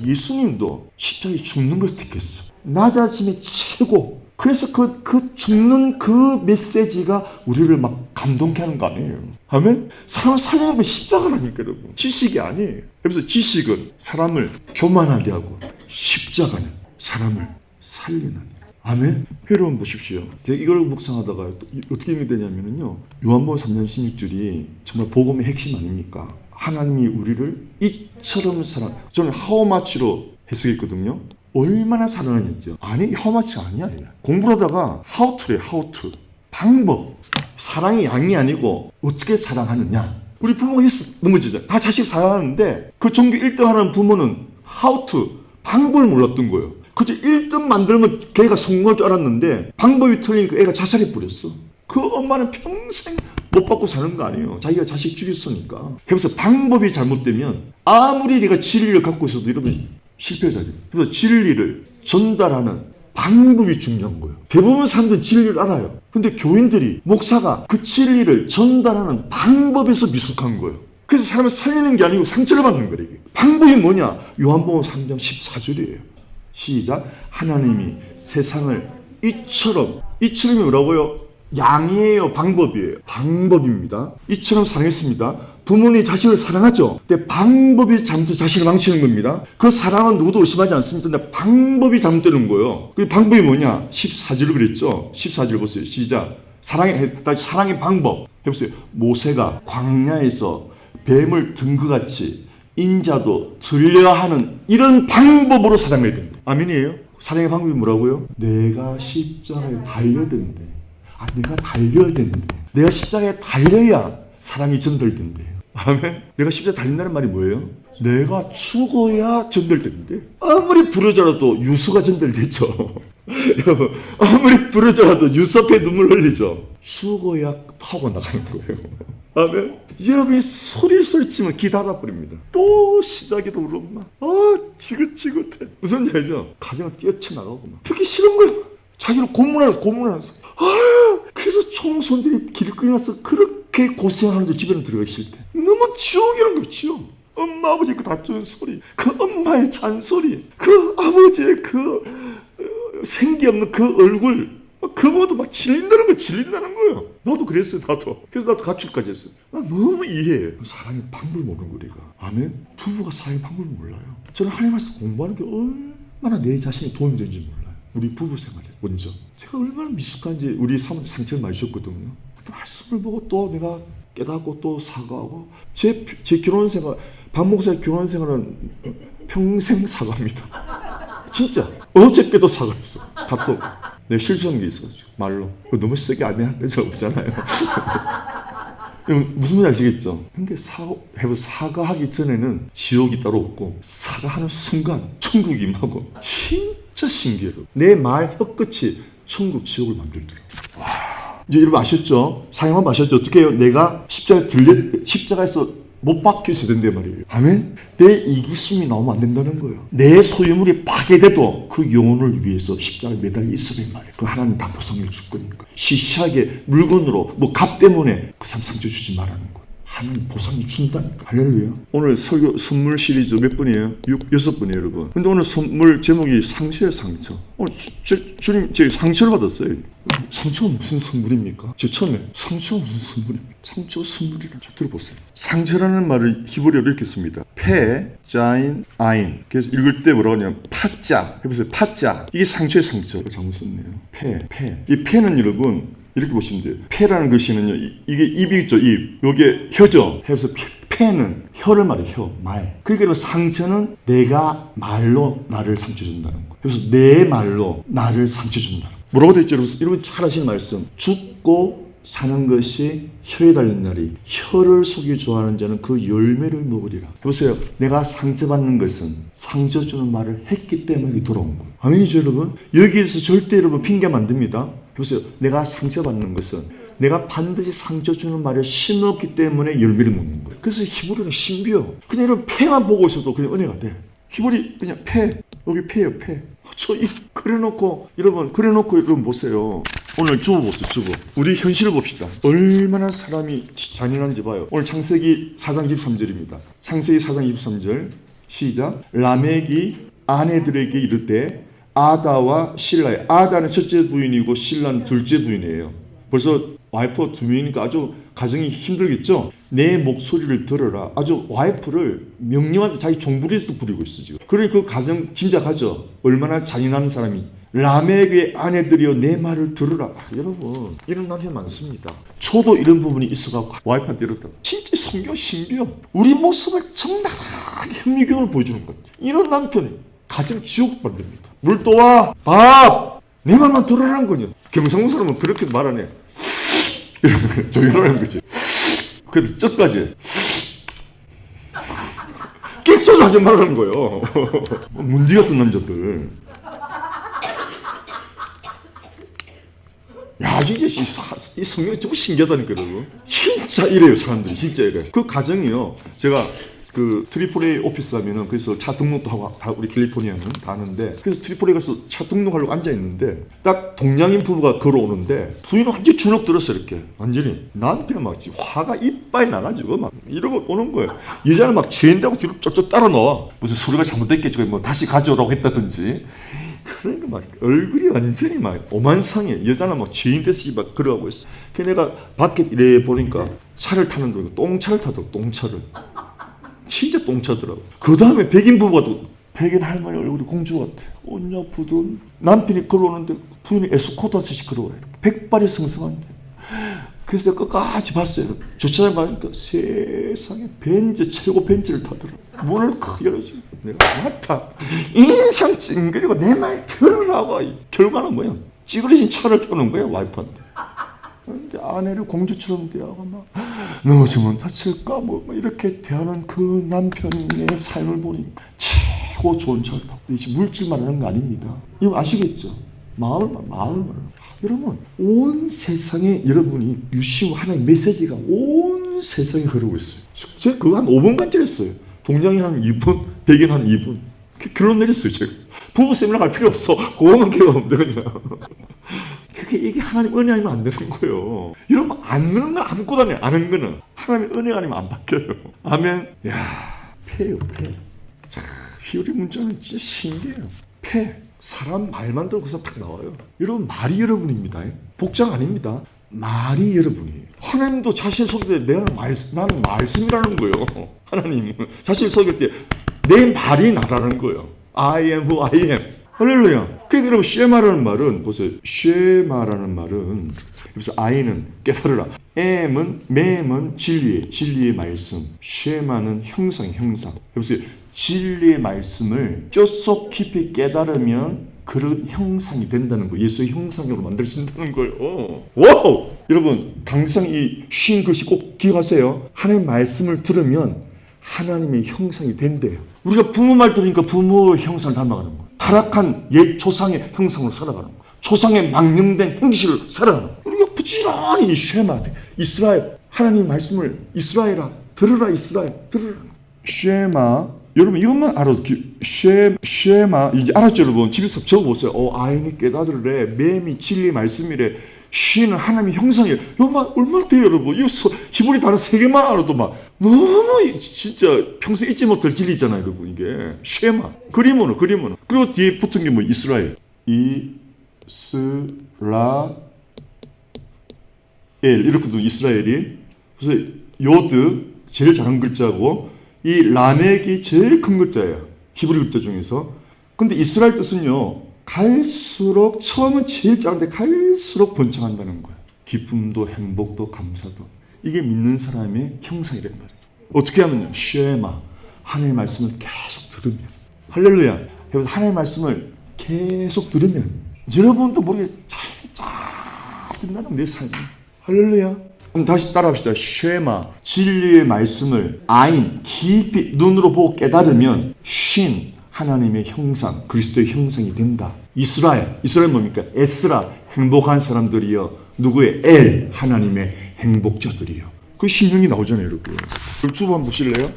예수님도 십자가에 죽는 것을 택했어. 낮아짐의 최고. 그래서 그 죽는 그 메시지가 우리를 막 감동케 하는 거 아니에요. 아멘? 사람을 살리는 건 십자가라니까, 여러분. 지식이 아니에요. 그래서 지식은 사람을 교만하게 하고 십자가는 사람을 살리는. 아멘? 여러분 보십시오. 제가 이걸 묵상하다가 어떻게 읽게 되냐면요. 요한복음 3장 16절이 정말 복음의 핵심 아닙니까? 하나님이 우리를 이처럼 저는 how much로 해석했거든요. 얼마나 사랑하는지. 아니 how much 아니야. 공부를 하다가 how to래. how to. 방법. 사랑이 양이 아니고 어떻게 사랑하느냐. 우리 부모가 넘어지죠. 다 자식 사랑하는데 그 전교 1등 하는 부모는 how to. 방법을 몰랐던 거예요. 그저 1등 만들면 걔가 성공할 줄 알았는데 방법이 틀리니까 애가 자살해 버렸어. 그 엄마는 평생 못 받고 사는 거 아니에요. 자기가 자식 죽였으니까. 그래서 방법이 잘못되면 아무리 네가 진리를 갖고 있어도 여러분 실패자죠. 그래서 진리를 전달하는 방법이 중요한 거예요. 대부분 사람들은 진리를 알아요. 근데 교인들이 목사가 그 진리를 전달하는 방법에서 미숙한 거예요. 그래서 사람을 살리는 게 아니고 상처를 받는 거예요. 이게. 방법이 뭐냐? 요한복음 3장 14절이에요. 시작. 하나님이 세상을 이처럼이 뭐라고요? 양이에요? 방법이에요? 방법입니다. 이처럼 사랑했습니다. 부모님이 자식을 사랑하죠. 근데 방법이 잘못해서 자식을 망치는 겁니다. 그 사랑은 누구도 의심하지 않습니다. 근데 방법이 잘못되는 거예요. 그 방법이 뭐냐? 14절을 그랬죠. 14절 보세요. 시작. 사랑의 방법 해보세요. 모세가 광야에서 뱀을 든 것 같이 인자도 들려야 하는 이런 방법으로 사랑해야 됩니다. 아멘이에요? 사랑의 방법이 뭐라고요? 내가 십자가에 달려야 되는데, 내가 달려야 되는데, 내가 십자가에 달려야 사랑이 전달된대요. 아멘? 내가 십자가에 달린다는 말이 뭐예요? 내가 죽어야 전달되는데, 아무리 부러져라도 유수가 전달되죠. 여러분, 아무리 부러져라도 유수 앞에 눈물 흘리죠. 죽어야 파고 나가는 거예요. 아멘? 여러분이 소리 치면 기 닫아버립니다. 또 시작이도 울었나? 지긋지긋해. 무슨 얘기죠? 가정을 뛰어쳐나가고 막. 듣기 싫은 거예요. 자기를 고문하면서. 그래서 청소년들이 길을 끌어서 그렇게 고생하는데 집에는 들어가기 싫대. 너무 지옥이란 거예요, 지옥. 엄마, 아버지 그 다투는 소리, 그 엄마의 잔소리, 그 아버지의 그 생기 없는 그 얼굴, 그거도 막 질린다는 거예요. 나도 그랬어요, 나도. 그래서 나도 가출까지 했어요. 나 너무 이해해. 사랑의 방법을 모르는 거, 우리가. 아멘? 부부가 사랑의 방법을 몰라요. 저는 하나님 말씀 공부하는 게 얼마나 내 자신이 도움이 되는지 몰라요. 우리 부부 생활에, 먼저. 제가 얼마나 미숙한지 우리 사모님 상처를 많이 주셨거든요. 그 말씀을 보고 또 내가 깨닫고 또 사과하고. 제 결혼 생활, 박 목사의 결혼 생활은 평생 사과입니다. 진짜. 어저께도 사과했어. 갑자기. 내가 실수한 게 있어가지고 말로 너무 세게 하면 할 수 없잖아요. 무슨 말인지 아시겠죠? 근데 사과하기 전에는 지옥이 따로 없고 사과하는 순간 천국이 임하고 진짜 신기해요. 내 말 혀끝이 천국 지옥을 만들더라고요. 이제 여러분 아셨죠? 사용하면 아셨죠? 어떻게 해요? 내가 십자가에서 못 박혀 있어야 된단 말이에요. 아멘? 내 이기심이 나오면 안 된다는 거예요. 내 소유물이 파괴돼도 그 영혼을 위해서 십자가에 매달려 있어야 말이에요. 그 하나님 다 보상해 줄 거니까. 시시하게 물건으로 값 때문에 그 사람 상처 주지 말라는 거예요. 하나님 보상이 준다니까. 할렐루야. 오늘 설교 선물 시리즈 몇 분이에요? 6분이에요, 여러분. 근데 오늘 선물 제목이 상처예요, 상처. 오늘 주님, 제 상처를 받았어요. 상처가 무슨 선물입니까? 제 처음에 상처가 무슨 선물입니까? 상처가 선물이라. 자, 들어보세요. 상처라는 말을 히브리어로 이렇게 씁니다. 페, 자인, 아인. 그래서 읽을 때 뭐라고 하냐면 파자. 해보세요. 파자. 이게 상처의 상처. 잘못 썼네요. 페. 이 페는 여러분 이렇게 보시면 돼요. 페라는 것이는요. 이게 입이 있죠. 입. 요게 혀죠. 해서 페는 혀를 말해요. 혀, 말. 그러니까 상처는 내가 말로 나를 상처 준다는 거예요. 그래서 내 말로 나를 상처 준다는 거예요. 뭐라고 되어 있죠? 여러분 잘 아시는 말씀. 죽고 사는 것이 혀에 달린 날이 혀를 속이 좋아하는 자는 그 열매를 먹으리라. 보세요. 내가 상처받는 것은 상처 주는 말을 했기 때문에 돌아온 거예요. 아멘이죠, 여러분? 여기에서 절대 여러분 핑계하면 안 됩니다. 보세요. 내가 상처받는 것은 내가 반드시 상처 주는 말을 심었기 때문에 열매를 먹는 거예요. 그래서 히브리는 신비요. 그냥 이런 패만 보고 있어도 그냥 은혜가 돼. 히브리 그냥 패. 여기 패예요, 패. 그래놓고 여러분 보세요. 오늘 주보 보세요, 주보. 우리 현실을 봅시다. 얼마나 사람이 잔인한지 봐요. 오늘 창세기 4장 23절입니다. 창세기 4장 23절 시작. 라멕이 아내들에게 이르되 아다와 실라의, 아다는 첫째 부인이고 실라는 둘째 부인이에요. 벌써 와이프가 2명이니까 아주 가정이 힘들겠죠. 내 목소리를 들어라. 아주 와이프를 명령한테 자기 종부리에서도 부리고 있어 지금. 그러니 그 가정 짐작하죠. 얼마나 잔인한 사람이. 라멕의 아내들이여 내 말을 들으라. 여러분 이런 남편 많습니다. 저도 이런 부분이 있어갖고 와이프한테 이랬다. 진짜 성경 신비요. 우리 모습을 정당하게 현미경을 보여주는 것 같아요. 이런 남편 가정 지옥 만듭니다. 물 떠와, 밥, 내 말만 들으라는 거냐. 경상도 사람은 그렇게 말하네. 조용하는 거지. 그래도 쩍까지 객소리 하지 말라는 거예요. 문디 같은 남자들. 야, 이제 이 성경이 좀 신기하다니까, 여러분. 진짜 이래요, 사람들이. 진짜 이래. 그 가정이요. 제가 그 트리폴리 오피스 하면은 그래서 차 등록도 하고 우리 캘리포니아는 다 하는데, 그래서 트리폴리 가서 차 등록하려고 앉아 있는데 딱 동양인 부부가 걸어오는데 부인은 완전히 주눅 들었어. 이렇게 완전히 남편은 막 화가 이빨이 나가지고 막 이러고 오는 거예요. 여자는 막 죄인다고 뒤로 쩍쩍 따라 넣어. 무슨 소리가 잘못됐겠지, 뭐 다시 가져오라고 했다든지. 그러니까 막 얼굴이 완전히 막 오만상해. 여자는 막 죄인 됐지 막 그러고 있어. 그래서 내가 밖에 이래 보니까 차를 타는 거고 똥차를 타더라고. 똥차를. 진짜 똥차더라고. 그 다음에 백인 부부가 또, 백인 할머니 얼굴이 공주 같아. 온냐 부드러운. 남편이 걸어오는데 부인이 에스코트 하듯이 걸어와요. 백발이 승승한데. 그래서 내가 끝까지 봤어요. 주차장 가니까 세상에 벤츠, 최고 벤츠를 타더라고. 문을 크게 열어주고 내가 맞다. 인상 찡그리고 내 말 들으라고. 결과는 뭐야? 찌그러진 차를 펴는 거야, 와이프한테. 근데 아내를 공주처럼 대하고 막 넘어지면 다칠까 뭐 이렇게 대하는 그 남편의 삶을 보니 최고 좋은 차를 타고. 이제 물질만 하는 거 아닙니다. 이거 아시겠죠? 마을만. 여러분, 온 세상에 여러분이 유시고 하나의 메시지가 온 세상에 흐르고 있어요. 제가 그거 한 5분간짜리 했어요. 동양인 한 2분, 백인 한 2분. 결론 내렸어요, 제가. 부부 세미나 갈 필요 없어. 그거만 기억하면 돼, 그냥. 그게 이게 하나님 은혜 아니면 안 되는 거예요. 여러분, 아는 건 아무것도 아니에요. 아는 거는. 하나님의 은혜가 아니면 안 바뀌어요. 아멘. 야, 패예요, 패. 자, 히브리 문자는 진짜 신기해요. 패. 사람 말만 들고서 딱 나와요. 여러분, 말이 여러분입니다. 복장 아닙니다. 말이 여러분이에요. 하나님도 자신 소개할 때 나는 말씀이라는 거예요. 하나님은 자신 소개할 때 내 말이 나라는 거예요. I am who I am. 할렐루야. 그러니까 여러분, 쉐마라는 말은 보세요. 쉐마라는 말은 그래서 I는 깨달으라. 맴은 진리의 말씀. 쉐마는 형상. 그래서 진리의 말씀을 뼛속 깊이 깨달으면 그런 형상이 된다는 거예요. 예수의 형상으로 만들어진다는 거예요. 와우! 여러분, 당장 이 쉰 글씨 꼭 기억하세요. 하나님의 말씀을 들으면 하나님의 형상이 된대요. 우리가 부모 말 들으니까 부모의 형상을 닮아가는 거예요. 타락한 옛 조상의 형상으로 살아가는 거예요. 조상의 망령된 행실을 살아가는 거예요. 우리가 부지런히 이 쉐마, 이스라엘, 하나님의 말씀을 이스라엘아, 들으라 이스라엘, 들으라. 쉐마, 여러분 이것만 알아도 쉐마 이제 알았죠, 여러분? 집에서 적어보세요. 아인이 깨달으래, 맴이 진리의 말씀이래, 쉬는 하나님의 형상이에요. 여러분 얼마나 돼요, 여러분? 이거 히브리 단어 3개만 알아도 막 너무 진짜 평생 잊지 못할 진리잖아요, 여러분. 이게 쉐마. 그리모는 그리고 뒤에 붙은 게 뭐 이스라엘. 이스라엘 이렇게도 이스라엘이. 그래서 요드 제일 작은 글자고 이 라멕이 제일 큰 글자예요, 히브리 글자 중에서. 근데 이스라엘 뜻은요, 갈수록 처음은 제일 작은데 갈수록 번창한다는 거예요. 기쁨도 행복도 감사도. 이게 믿는 사람의 형상이란 말이에요. 어떻게 하면요? 쉐마, 하나님의 말씀을 계속 들으면. 할렐루야. 하나님의 말씀을 계속 들으면 여러분도 모르게 잘 빛나는 내 삶이. 할렐루야. 그럼 다시 따라합시다. 쉐마, 진리의 말씀을 아인, 깊이 눈으로 보고 깨달으면 쉰, 하나님의 형상, 그리스도의 형상이 된다. 이스라엘 뭡니까? 에스라, 행복한 사람들이여. 누구의? 엘, 하나님의 행복자들이요. 그 신명이 나오잖아요, 여러분. 그럼 주보 한번 보실래요?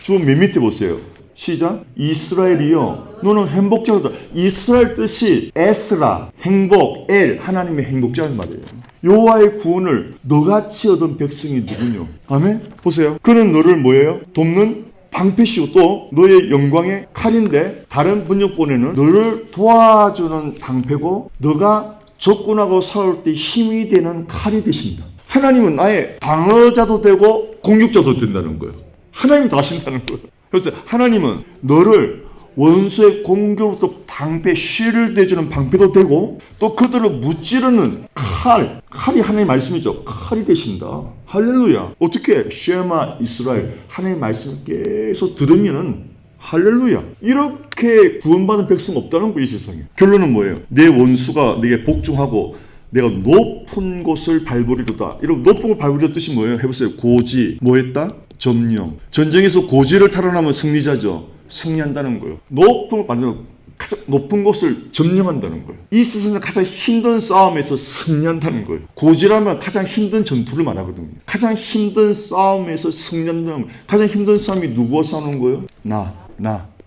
주보 맨 밑에 보세요. 시작. 이스라엘이여, 너는 행복자다. 이스라엘 뜻이 에스라, 행복, 엘, 하나님의 행복자란 말이에요. 여호와의 구원을 너같이 얻은 백성이 누구뇨? 아멘. 보세요. 그는 너를 뭐예요? 돕는 방패시고 또 너의 영광의 칼인데, 다른 번역본에는 너를 도와주는 방패고 너가 적군하고 싸울 때 힘이 되는 칼이 되신다. 하나님은 나의 방어자도 되고 공격자도 된다는 거예요. 하나님이 다 하신다는 거예요. 그래서 하나님은 너를 원수의 공격으로부터 방패, 쉴을 대주는 방패도 되고 또 그들을 무찌르는 칼이 하나님의 말씀이죠. 칼이 되신다. 할렐루야. 어떻게? 쉐마 이스라엘, 하나님의 말씀을 계속 들으면은 할렐루야. 이렇게 그렇게 구원받은 백성 없다는 거예요, 이 세상에. 결론은 뭐예요? 내 원수가 내게 복종하고 내가 높은 곳을 밟으리로다. 이런 높은 곳을 밟으리로 뜻이 뭐예요? 해보세요. 고지. 뭐 했다? 점령. 전쟁에서 고지를 탈환하면 승리자죠. 승리한다는 거예요. 높은 곳 만들어 가장 높은 곳을 점령한다는 거예요. 이 세상에서 가장 힘든 싸움에서 승리한다는 거예요. 고지라면 가장 힘든 전투를 말하거든요. 가장 힘든 싸움에서 승리한다는 거예요. 가장 힘든 싸움이 누구와 싸우는 거예요? 나.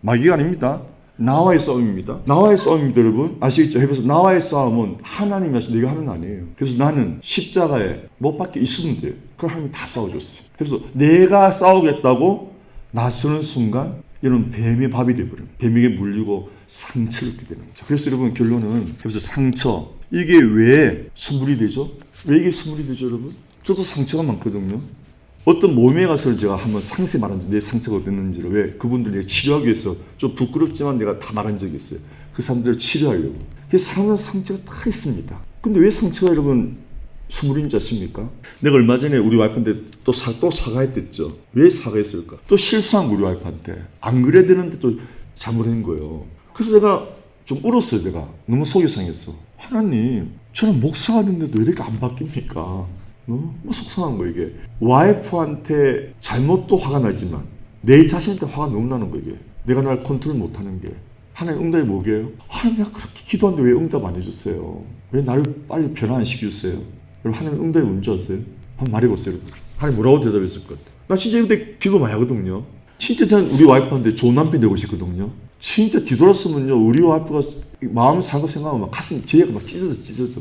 마귀가 아닙니다. 나와의 싸움입니다. 나와의 싸움입니다, 여러분. 아시겠죠? 해보세요. 나와의 싸움은 하나님이 하시고 내가 하는 거 아니에요. 그래서 나는 십자가에 못 박혀 있으면 돼요. 그걸 하나님이 다 싸워줬어요. 그래서 내가 싸우겠다고 나서는 순간 이런 뱀의 밥이 되어버려요. 뱀에게 물리고 상처를 입게 되는 거죠. 그래서 여러분 결론은 해보세요. 상처. 이게 왜 선물이 되죠? 왜 이게 선물이 되죠, 여러분? 저도 상처가 많거든요. 어떤 모임에 가서 제가 한번 상세히 말한 적, 내 상처가 어땠는지를 왜 그분들 내가 치료하기 위해서 좀 부끄럽지만 내가 다 말한 적이 있어요. 그 사람들을 치료하려고. 그래서 사람은 상처가 다 있습니다. 근데 왜 상처가 여러분 선물인 줄 아십니까? 내가 얼마 전에 우리 와이프한테 또 사과했댔죠. 왜 사과했을까? 또 실수한 우리 와이프한테. 안 그래야 되는데 또 잘못한 거예요. 그래서 내가 좀 울었어요. 내가 너무 속이 상했어. 하나님, 저는 목사가 됐는데도 왜 이렇게 안 바뀝니까? 뭐 속상한 거 이게. 와이프한테 잘못도 화가 나지만 내 자신한테 화가 너무 나는 거 이게. 내가 날 컨트롤 못하는 게. 하나님 응답이 뭐게요? 하나님 내가 그렇게 기도하는데 왜 응답 안 해주세요? 왜 나를 빨리 변화 안 시켜주세요? 여러분 하나님 응답이 뭔지 아세요? 한번 말해보세요. 여러분. 하나님 뭐라고 대답했을 것 같아요? 나 진짜 그때 기도 많이 하거든요. 진짜 저는 우리 와이프한테 좋은 남편 되고 싶거든요. 진짜 뒤돌았으면요 우리 와이프가 마음 상하고 생각하면 막 가슴 제가 막 찢어져.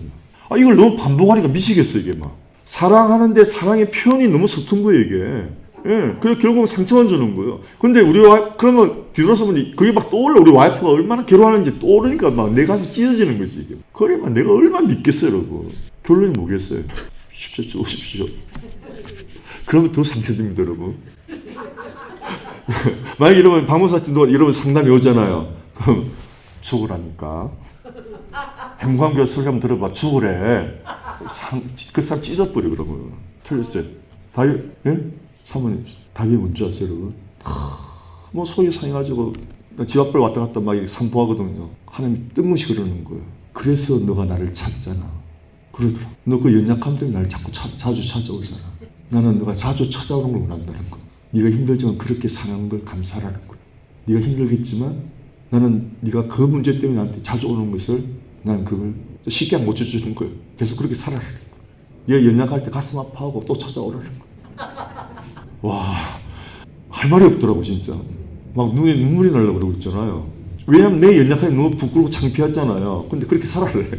아 이걸 너무 반복하니까 미치겠어 이게 막. 사랑하는데 사랑의 표현이 너무 서툰 거예요 이게. 예, 그래서 결국 상처만 주는 거예요. 근데 우리 와이프 그러면 뒤돌아서 보니 그게 막 떠올라. 우리 와이프가 얼마나 괴로워하는지 떠오르니까 막 내 가슴이 찢어지는 거지 이게. 그래만 내가 얼마나 믿겠어요 여러분. 결론이 뭐겠어요? 십시오 오십시오. 그러면 더 상처됩니다 여러분. 만약에 여러분 방문사님도 여러분 상담이 오잖아요. 그럼 죽으라니까. 행광교 소리 한번 들어봐. 죽으래. 그 사람 찢어버려 그러면. 틀렸어요. 다윗, 예? 사모님, 다윗 뭔지 아세요 여러분? 뭐 속이 상해가지고 집 앞을 왔다 갔다 막 산보하거든요. 하나님이 뜬금없이 그러는 거예요. 그래서 너가 나를 찾잖아. 그러더라. 너 그 연약함 때문에 나를 자꾸 자주 찾아오잖아. 나는 너가 자주 찾아오는 걸 원한다는 거야. 네가 힘들지만 그렇게 사는 걸 감사하라는 거야. 네가 힘들겠지만 나는 네가 그 문제 때문에 나한테 자주 오는 것을 나는 그걸 쉽게 못 쳐주는 거예요. 계속 그렇게 살아라는 거야. 네가 연약할 때 가슴 아파하고 또 찾아오라는 거야. 와, 할 말이 없더라고 진짜. 막 눈에 눈물이 나려고 그러고 있잖아요. 왜냐면 내 연약함이 너무 부끄럽고 창피하잖아요. 근데 그렇게 살아래.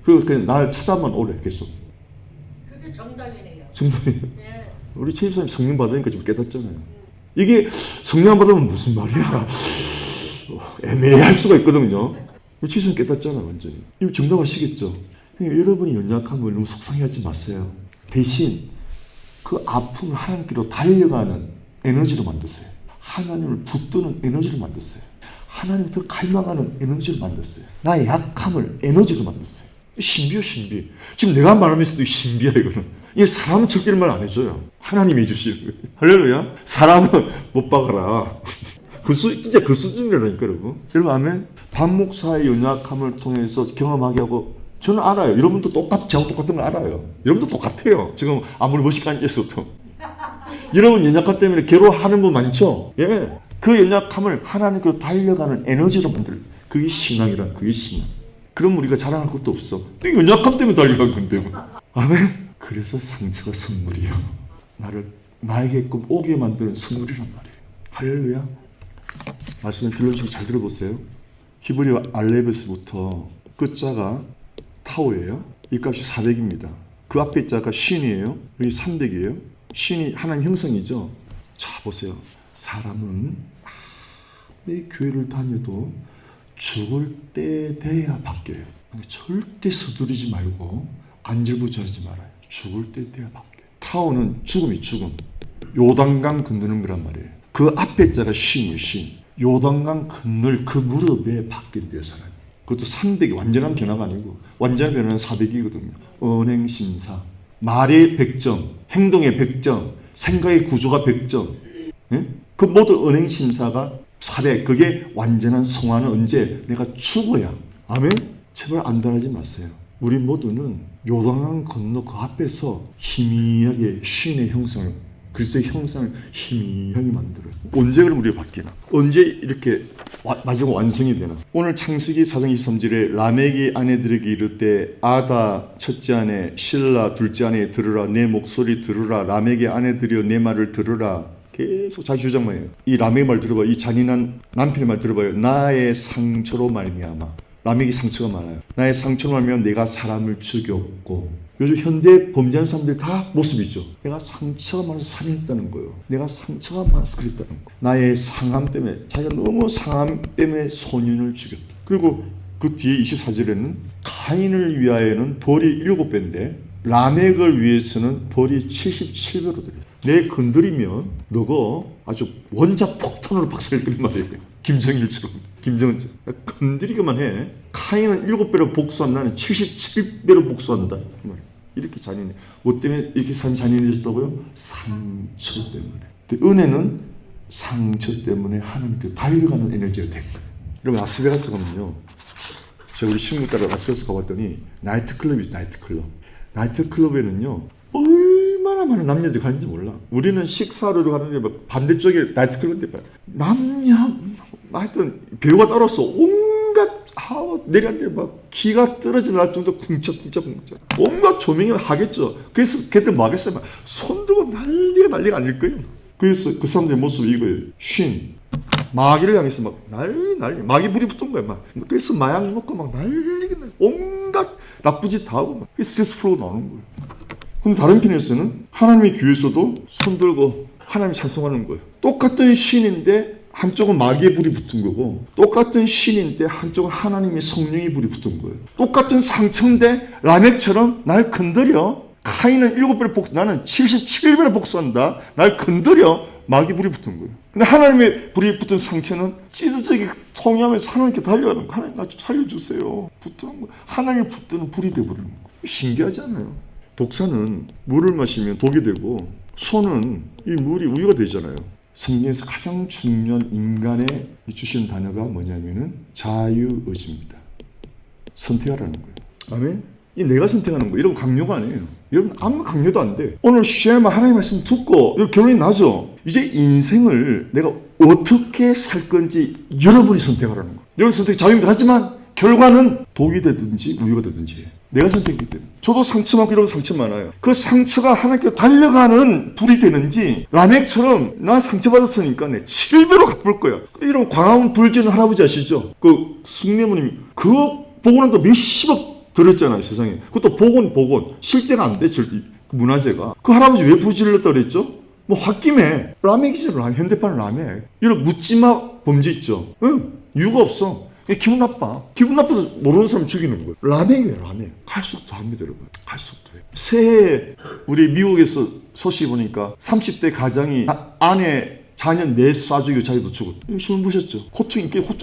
그냥 날 찾아만 오래 계속. 그게 정답이네요. 정답이에요. 네. 우리 최 집사님 성령 받으니까 좀 깨닫잖아요. 이게 성령 안 받으면 무슨 말이야. 애매할 수가 있거든요. 우리 최 집사님 깨닫잖아 완전히. 이거 정답 아시겠죠? 여러분이 연약함을 너무 속상해하지 마세요. 대신 그 아픔을 하나님께로 달려가는 에너지로 만드세요. 하나님을 붙드는 에너지를 만드세요. 하나님을 더 갈망하는 에너지를 만드세요. 나의 약함을 에너지로 만드세요. 신비요 신비. 지금 내가 말하면서도 신비야 이거는. 이게 사람은 절대 말 안 해줘요. 하나님이 해주시는 거예요. 할렐루야. 사람은 못 박아라. 진짜 그 수준이라니까 여러분. 여러분 아멘. 반 목사의 연약함을 통해서 경험하게 하고 저는 알아요. 여러분도 저하고 똑같은 걸 알아요. 여러분도 똑같아요. 지금 아무리 멋있게 앉아있어도. 여러분 연약함 때문에 괴로워하는 분 많죠? 예. 그 연약함을 하나님께로 달려가는 에너지로 만들. 그게 신앙이란 그게 신앙. 그럼 우리가 자랑할 것도 없어. 연약함 때문에 달려간 건데. 아멘. 그래서 상처가 선물이에요. 나에게 꼭 오게 만드는 선물이란 말이에요. 할렐루야. 말씀을 결론적으로 잘 들어보세요. 히브리어 알레베스부터 끝자가 타오예요. 이 값이 400입니다. 그 앞에 자가 쉰이에요. 여기 300이에요. 쉰이 하나님 형상이죠. 자 보세요. 사람은 내 교회를 다녀도 죽을 때 돼야 바뀌어요. 절대 서두르지 말고 안절부절하지 말아요. 죽을 때 돼야 바뀌어요. 타오는 죽음이 죽음. 요단강 건너는 거란 말이에요. 그 앞에 자가 쉰이에요. 쉰. 요단강 건널 그 무릎에 바뀐대요 사람이. 그것도 300이 완전한 변화가 아니고 완전한 변화는 400이거든요. 언행심사. 말의 100점, 행동의 100점, 생각의 구조가 100점. 예? 그 모든 언행심사가 400. 그게 완전한 성화는 언제? 내가 죽어야. 아멘? 제발 안달하지 마세요. 우리 모두는 요단강 건너 그 앞에서 희미하게 신의 형상을, 그리스도의 형상을 희미하게 만들어요. 언제 그럼 우리가 바뀌나? 언제 이렇게 마지막 완성이 되나? 오늘 창세기 4장 23절에 라멕이 아내들에게 이르되 아다 첫째 아내, 실라 둘째 아내 들으라, 내 목소리 들으라, 라멕의 아내들이여 내 말을 들으라. 계속 자기 주장만 해요. 이 라멕의 말 들어봐요. 이 잔인한 남편의 말 들어봐요. 나의 상처로 말미암아. 라멕이 상처가 많아요. 나의 상처로 말미암아 내가 사람을 죽였고. 요즘 현대 범죄하는 사람들 다 모습이죠. 내가 상처가 많아서 살인했다는 거예요. 내가 상처가 많아서 그랬다는 거예요. 나의 상함 때문에, 자기가 너무 상함 때문에 소년을 죽였다. 그리고 그 뒤에 24절에는 카인을 위하여는 벌이 7배인데 라멕을 위해서는 벌이 77배로 드려요. 내 건드리면 너가 아주 원자 폭탄으로 박살내는 말이에요. 김정일처럼. 김정은처럼. 건드리기만 해. 카인은 7배로 복수한 나는 77배로 복수한다. 이렇게 잔인해. 뭐 때문에 이렇게 삶이 잔인해졌다고요? 상처 때문에. 근데 은혜는 상처 때문에 하나님께 달려가는 에너지가 된 거예요. 여러분 라스베가스 가면요. 제가 우리 친구 따라 라스베가스 가봤더니 나이트클럽이 있어요. 나이트클럽. 나이트클럽에는요. 얼마나 많은 남녀들이 가는지 몰라. 우리는 식사하러 가는데 막 반대쪽에 나이트클럽인데 남녀 하여튼 배우가 따라서 온갖 내려앉는데 막 기가 떨어지는 날 정도 쿵짝쿵짝 온갖 조명이 하겠죠. 그래서 그때 뭐 하겠어요? 막 손 들고 난리가 아닐 거예요. 그래서 그 사람들의 모습이 이거예요. 쉰 마귀를 향해서 막 난리 마귀 불이 붙은 거야. 막 그래서 마약 먹고 막 난리가 온갖 나쁜 짓 다 하고 막 스트레스 풀고 나오는 거예요. 근데 다른 편에서는 하나님의 교회에서도 손 들고 하나님 찬송하는 거예요. 똑같은 신인데 한쪽은 마귀의 불이 붙은 거고 똑같은 신인데 한쪽은 하나님의 성령의 불이 붙은 거예요. 똑같은 상처인데 라멕처럼 날 건드려. 카인은 7배를 복수, 나는 77배를 복수한다. 날 건드려. 마귀 불이 붙은 거예요. 근데 하나님의 불이 붙은 상처는 찢어지게 통하면서 하나님께 달려가는 거예요. 하나님 나 좀 살려주세요. 붙는 거예요. 하나님의 붙드는 불이 되어버리는 거예요. 신기하지 않아요? 독사는 물을 마시면 독이 되고 소는 이 물이 우유가 되잖아요. 성경에서 가장 중요한 인간에 주시는 단어가 뭐냐면은 자유의지입니다. 선택하라는 거예요. 아멘? 이 내가 선택하는 거예요. 여러분 강요가 아니에요. 여러분 아무 강요도 안 돼. 오늘 쉬어야만 하나님 말씀 듣고 결론이 나죠. 이제 인생을 내가 어떻게 살 건지 여러분이 선택하라는 거예요. 여러분 선택 자유입니다. 하지만 결과는 독이 되든지 우유가 되든지 내가 선택했기 때문에. 저도 상처 많고 여러분 상처 많아요. 그 상처가 하나님께 달려가는 불이 되는지 라멕처럼 나 상처받았으니까 내 7배로 갚을 거야. 이런 광화문 불지는 할아버지 아시죠? 그 숭례모님이 그거 보고 나서 몇십억 들었잖아요 세상에. 그것도 복원 실제가 안 돼. 절대 그 문화재가. 그 할아버지 왜 부질렀다 그랬죠? 뭐 홧김에 라멕이죠. 현대판 라멕. 이런 묻지마 범죄 있죠. 응? 이유가 없어. 기분 나빠. 기분 나빠서 모르는 사람 죽이는 거예요. 라멕이에요, 라멕. 갈수록 합니다, 여러분. 갈수록 더해요. 새해 우리 미국에서 소식 보니까 30대 가장이 아내, 자녀 쏴주기로 자기도 죽었다. 이거 신문 보셨죠?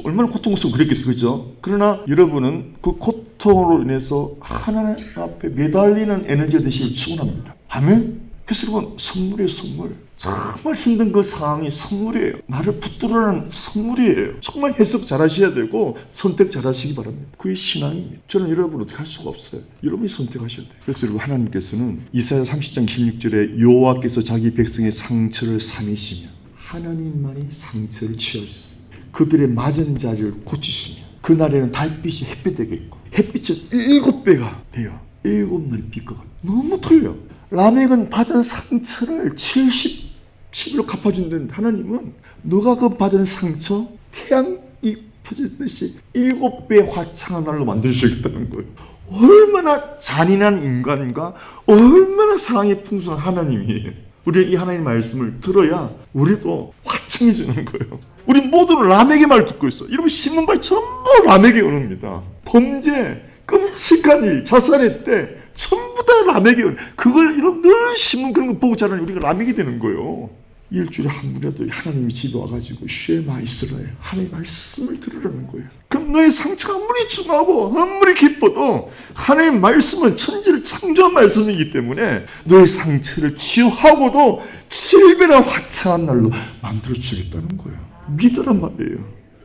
얼마나 고통스럽고 그랬겠어, 그죠? 그러나 여러분은 그 고통으로 인해서 하나님 앞에 매달리는 에너지가 되시길 축원합니다. 아멘? 그래서 여러분 선물이에요, 선물. 정말 힘든 그 상황이 선물이에요. 나를 붙들어라는 선물이에요. 정말 해석 잘 하셔야 되고 선택 잘 하시기 바랍니다. 그게 신앙입니다. 저는 여러분 어떻게 할 수가 없어요. 여러분이 선택하셔야 돼요. 그래서 여러분 하나님께서는 이사야 30장 16절에 여호와께서 자기 백성의 상처를 삼으시며 하나님만이 상처를 치유하셨어요. 그들의 맞은 자리를 고치시며 그날에는 달빛이 햇빛 되겠고 햇빛이 7배가 돼요. 7날이 빛과 같아요. 너무 틀려. 라멕은 받은 상처를 70로 갚아준다는데 하나님은 너가 그 받은 상처 태양이 펴졌듯이 7배의 화창한 날로 만들어주겠다는 거예요. 얼마나 잔인한 인간과 얼마나 사랑이 풍성한 하나님이에요. 우리는 이 하나님의 말씀을 들어야 우리도 화창해지는 거예요. 우리 모두는 라멕의 말을 듣고 있어. 여러분 신문발 전부 라멕의 언어입니다. 범죄, 끔찍한 일, 자살의 때 전부 다 라멕의 언어. 그걸 이런 늘 신문 그런 거 보고 자라니 우리가 라멕이 되는 거예요. 일주일에 한 번이라도 하나님이 집에 와가지고 쉐마 이스라엘 하나님의 말씀을 들으라는 거예요. 그럼 너의 상처가 아무리 중하고 아무리 기뻐도 하나님의 말씀은 천지를 창조한 말씀이기 때문에 너의 상처를 치유하고도 7배나 화창한 날로 만들어주겠다는 거예요. 믿으란 말이에요.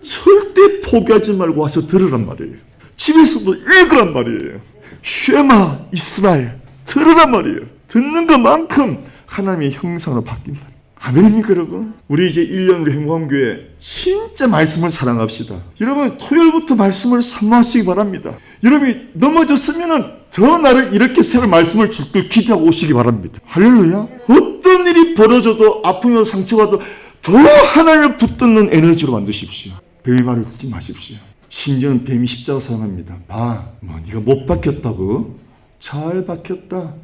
절대 포기하지 말고 와서 들으란 말이에요. 집에서도 읽으란 말이에요. 쉐마 이스라엘 들으란 말이에요. 듣는 것만큼 하나님의 형상으로 바뀐다. 아멘입니까 여러분? 우리 이제 1년으로 행복한 교회 진짜 말씀을 사랑합시다. 여러분 토요일부터 말씀을 사모하시기 바랍니다. 여러분이 넘어졌으면 더 나를 이렇게 세울 말씀을 줄 걸 기대하고 오시기 바랍니다. 할렐루야. 어떤 일이 벌어져도 아프며 상처받아도 더 하나님을 붙드는 에너지로 만드십시오. 뱀의 말을 듣지 마십시오. 심지어는 뱀이 십자가 사용합니다. 봐, 뭐 네가 못 박혔다고? 잘 박혔다.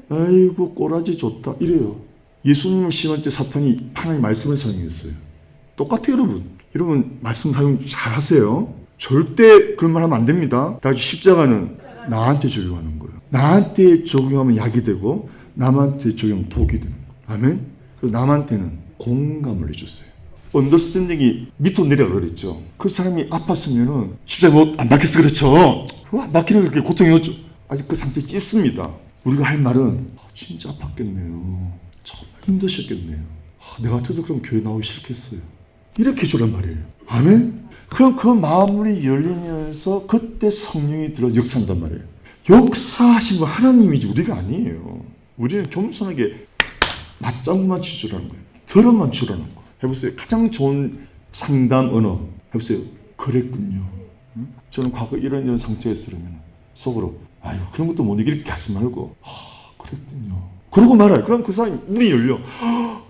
아이고 꼬라지 좋다. 이래요. 예수님을 시험할 때 사탄이 하나님 말씀을 사용했어요. 똑같아요 여러분. 여러분 말씀 사용 잘 하세요. 절대 그런 말 하면 안 됩니다. 다시 십자가는 나한테 적용하는 거예요. 나한테 적용하면 약이 되고 남한테 적용하면 독이 되는 거예요. 아멘? 그래서 남한테는 공감을 해줬어요. 언더스탠딩이 밑으로 내려가 그랬죠. 그 사람이 아팠으면은 십자가 뭐 안 박혔어 그렇죠. 안 박히는 그렇게 고통이 없죠. 아직 그 상처 찢습니다. 우리가 할 말은 진짜 아팠겠네요. 정말 힘드셨겠네요. 내가 같아도 그럼 교회 나오기 싫겠어요. 이렇게 해주란 말이에요. 아멘? 그럼 그 마음이 열리면서 그때 성령이 들어 역사한단 말이에요. 역사하신 건 하나님이지 우리가 아니에요. 우리는 겸손하게 맞장구만 치주라는 거예요. 들어만 주라는 거예요. 해보세요. 가장 좋은 상담 언어. 해보세요. 그랬군요. 저는 과거 이런 상처였으면 속으로 아유 그런 것도 못 이렇게 하지 말고 그랬군요. 그러고 말아요. 그럼 그 사람이 문이 열려.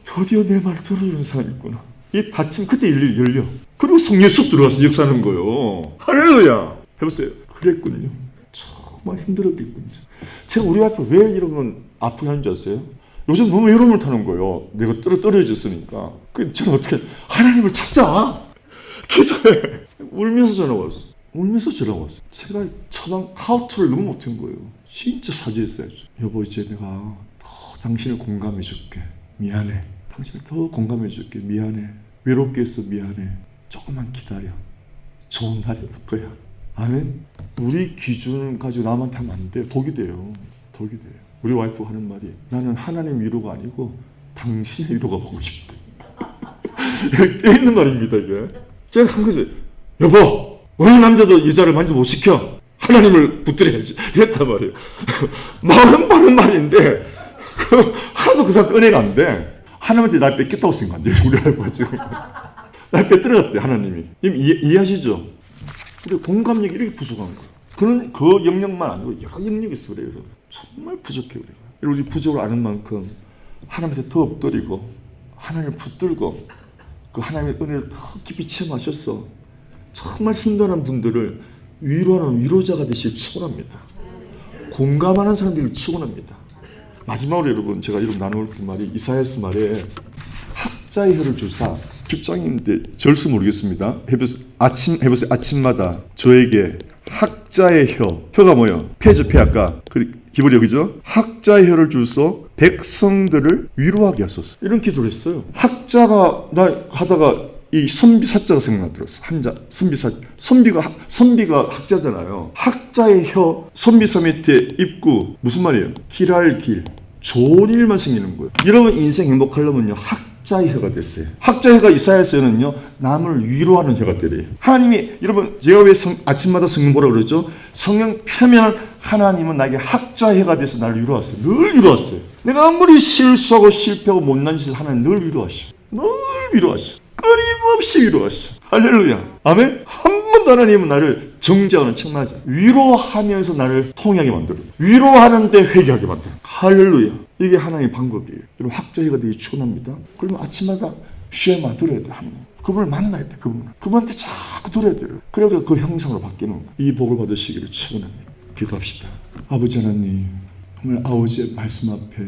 드디어 내 말을 들어주는 사람이 있구나. 이 닫힘 그때 열려. 그리고 성령이 쑥 들어가서 역사하는 거예요. 할렐루야. 해보세요. 그랬군요. 정말 힘들었겠군요. 제가 우리 앞에 왜 이런 건 아프게 하는 줄 아세요? 요즘 너무 여름을 타는 거예요. 내가 떨어졌으니까. 저는 어떻게 하나님을 찾자. 기도해. 울면서 전화 왔어. 울면서 전화 왔어. 제가 처방 하우투를 너무 못한 거예요. 진짜 사죄했어야죠. 여보 이제 내가 더 당신을 공감해 줄게. 미안해. 당신을 더 공감해 줄게. 미안해. 외롭게 해서 미안해. 조금만 기다려. 좋은 날이 올 거야. 아멘. 우리 기준을 가지고 남한테 하면 안 돼. 독이 돼요. 독이 돼요. 우리 와이프가 하는 말이 나는 하나님 위로가 아니고 당신의 위로가 보고 싶대. 깨있는 말입니다 이게. 제가 한 거지. 여보 어느 남자도 여자를 만져 못 시켜. 하나님을 붙들어야지. 이랬단 말이에요. 말은 바른 말인데 하나도 그 사람 은혜가 안 돼. 하나님한테 날 뺏겼다고 생각한대요. 우리 와이프가 지금. 날 빼뜨렸대 하나님이. 이해하시죠? 근데 공감력이 이렇게 부족한 거예요. 그런 그 영역만 아니고 여러 영역이 있어 그래요. 정말 부족해요 우리가. 우리 부족을 아는 만큼 하나님한테 더 엎드리고 하나님을 붙들고 그 하나님의 은혜를 더 깊이 체험하셔서 정말 힘든 분들을 위로하는 위로자가 되시길 축원합니다. 공감하는 사람들을 축원합니다. 마지막으로 여러분 제가 이런 나눌 그 말이 이사야서 말에 학자의 혀를 주사 10장인데 절수 모르겠습니다. 해보세요. 아침마다 저에게 학자의 혀가 뭐예요? 폐죠, 폐 아까 히브리어 그죠? 학자의 혀를 주소 백성들을 위로하게 하소서. 이런 기도를 했어요. 학자가 나 하다가 이 선비사자가 생각나들었어. 한자 선비가 학자잖아요. 학자의 혀 선비사 밑에 입구 무슨 말이에요? 길할 길 좋은 일만 생기는 거예요. 여러분 인생 행복하려면요 학자의 혀가 됐어요. 학자의 혀가 이사야서는요 남을 위로하는 혀가 되래요. 하나님이 여러분 제가 왜 아침마다 성경 보라고 그러죠? 성경 펴면 하나님은 나에게 학자의 혀가 돼서 나를 위로하세요. 늘 위로하세요. 내가 아무리 실수하고 실패하고 못난 짓을 하나님 늘 위로하셔. 늘 위로하셔. 끊임없이 위로하셔. 할렐루야. 아멘. 한 번도 하나님은 나를 정죄하는 책망하지 위로하면서 나를 통하게 만들어요. 위로하는데 회개하게 만들어요. 할렐루야. 이게 하나님의 방법이에요. 여러분 학자회가 되게 축원합니다. 그러면 아침마다 쉐마 들어야 돼. 하나님. 그분을 만나야 돼. 그분한테 자꾸 들어야 돼요. 그래야 그 형상으로 바뀌는 거예요. 이 복을 받으시기를 축원합니다. 기도합시다. 아버지 하나님 정말 아버지의 말씀 앞에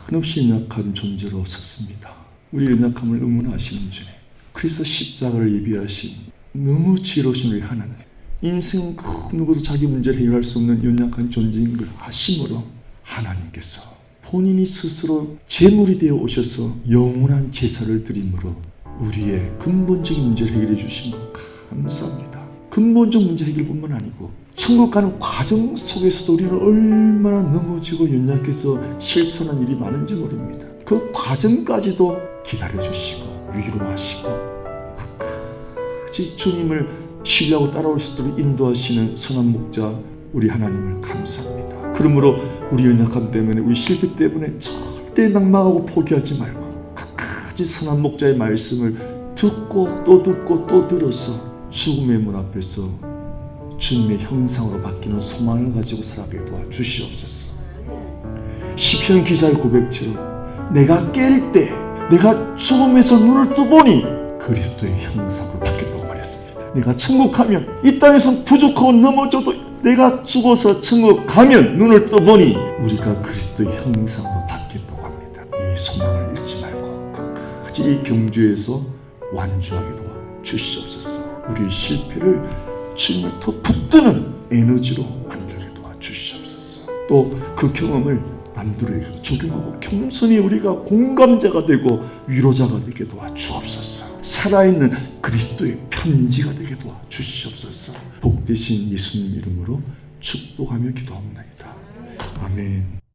한없이 연약한 존재로 섰습니다. 우리 연약함을 응원하시는 주님, 그래서 십자가를 예비하신 너무 지혜로우신 우리 하나님, 인생 그 누구도 자기 문제를 해결할 수 없는 연약한 존재인 걸 아심으로 하나님께서 본인이 스스로 제물이 되어 오셔서 영원한 제사를 드림으로 우리의 근본적인 문제를 해결해 주신 것 감사합니다. 근본적 문제 해결뿐만 아니고 천국 가는 과정 속에서도 우리는 얼마나 넘어지고 연약해서 실수하는 일이 많은지 모릅니다. 그 과정까지도 기다려주시고 위로하시고 끝까지 주님을 신뢰하고 따라올 수 있도록 인도하시는 선한 목자 우리 하나님을 감사합니다. 그러므로 우리 연약함 때문에, 우리 실패 때문에 절대 낙망하고 포기하지 말고 끝까지 선한 목자의 말씀을 듣고 또 들어서 죽음의 문 앞에서 주님의 형상으로 바뀌는 소망을 가지고 살아가게 도와주시옵소서. 시편 기자의 고백처럼 내가 깰 때, 내가 죽음에서 눈을 뜨보니 그리스도의 형상으로 바뀌었다고 말했습니다. 내가 천국 가면, 이 땅에서 부족하고 넘어져도 내가 죽어서 천국 가면 눈을 떠보니 우리가 그리스도의 형상으로 바뀌었다고 합니다. 이 소망을 잃지 말고 끝까지 이 경주에서 완주하게 도와주시옵소서. 우리의 실패를 주님을 더 붙드는 에너지로 만들게 도와주시옵소서. 또 그 경험을 남들에게 적용하고 겸손히 우리가 공감자가 되고 위로자가 되게 도와주옵소서. 살아있는 그리스도의 편지가 되게 도와주시옵소서. 복되신 예수님 이름으로 축복하며 기도합니다. 아멘.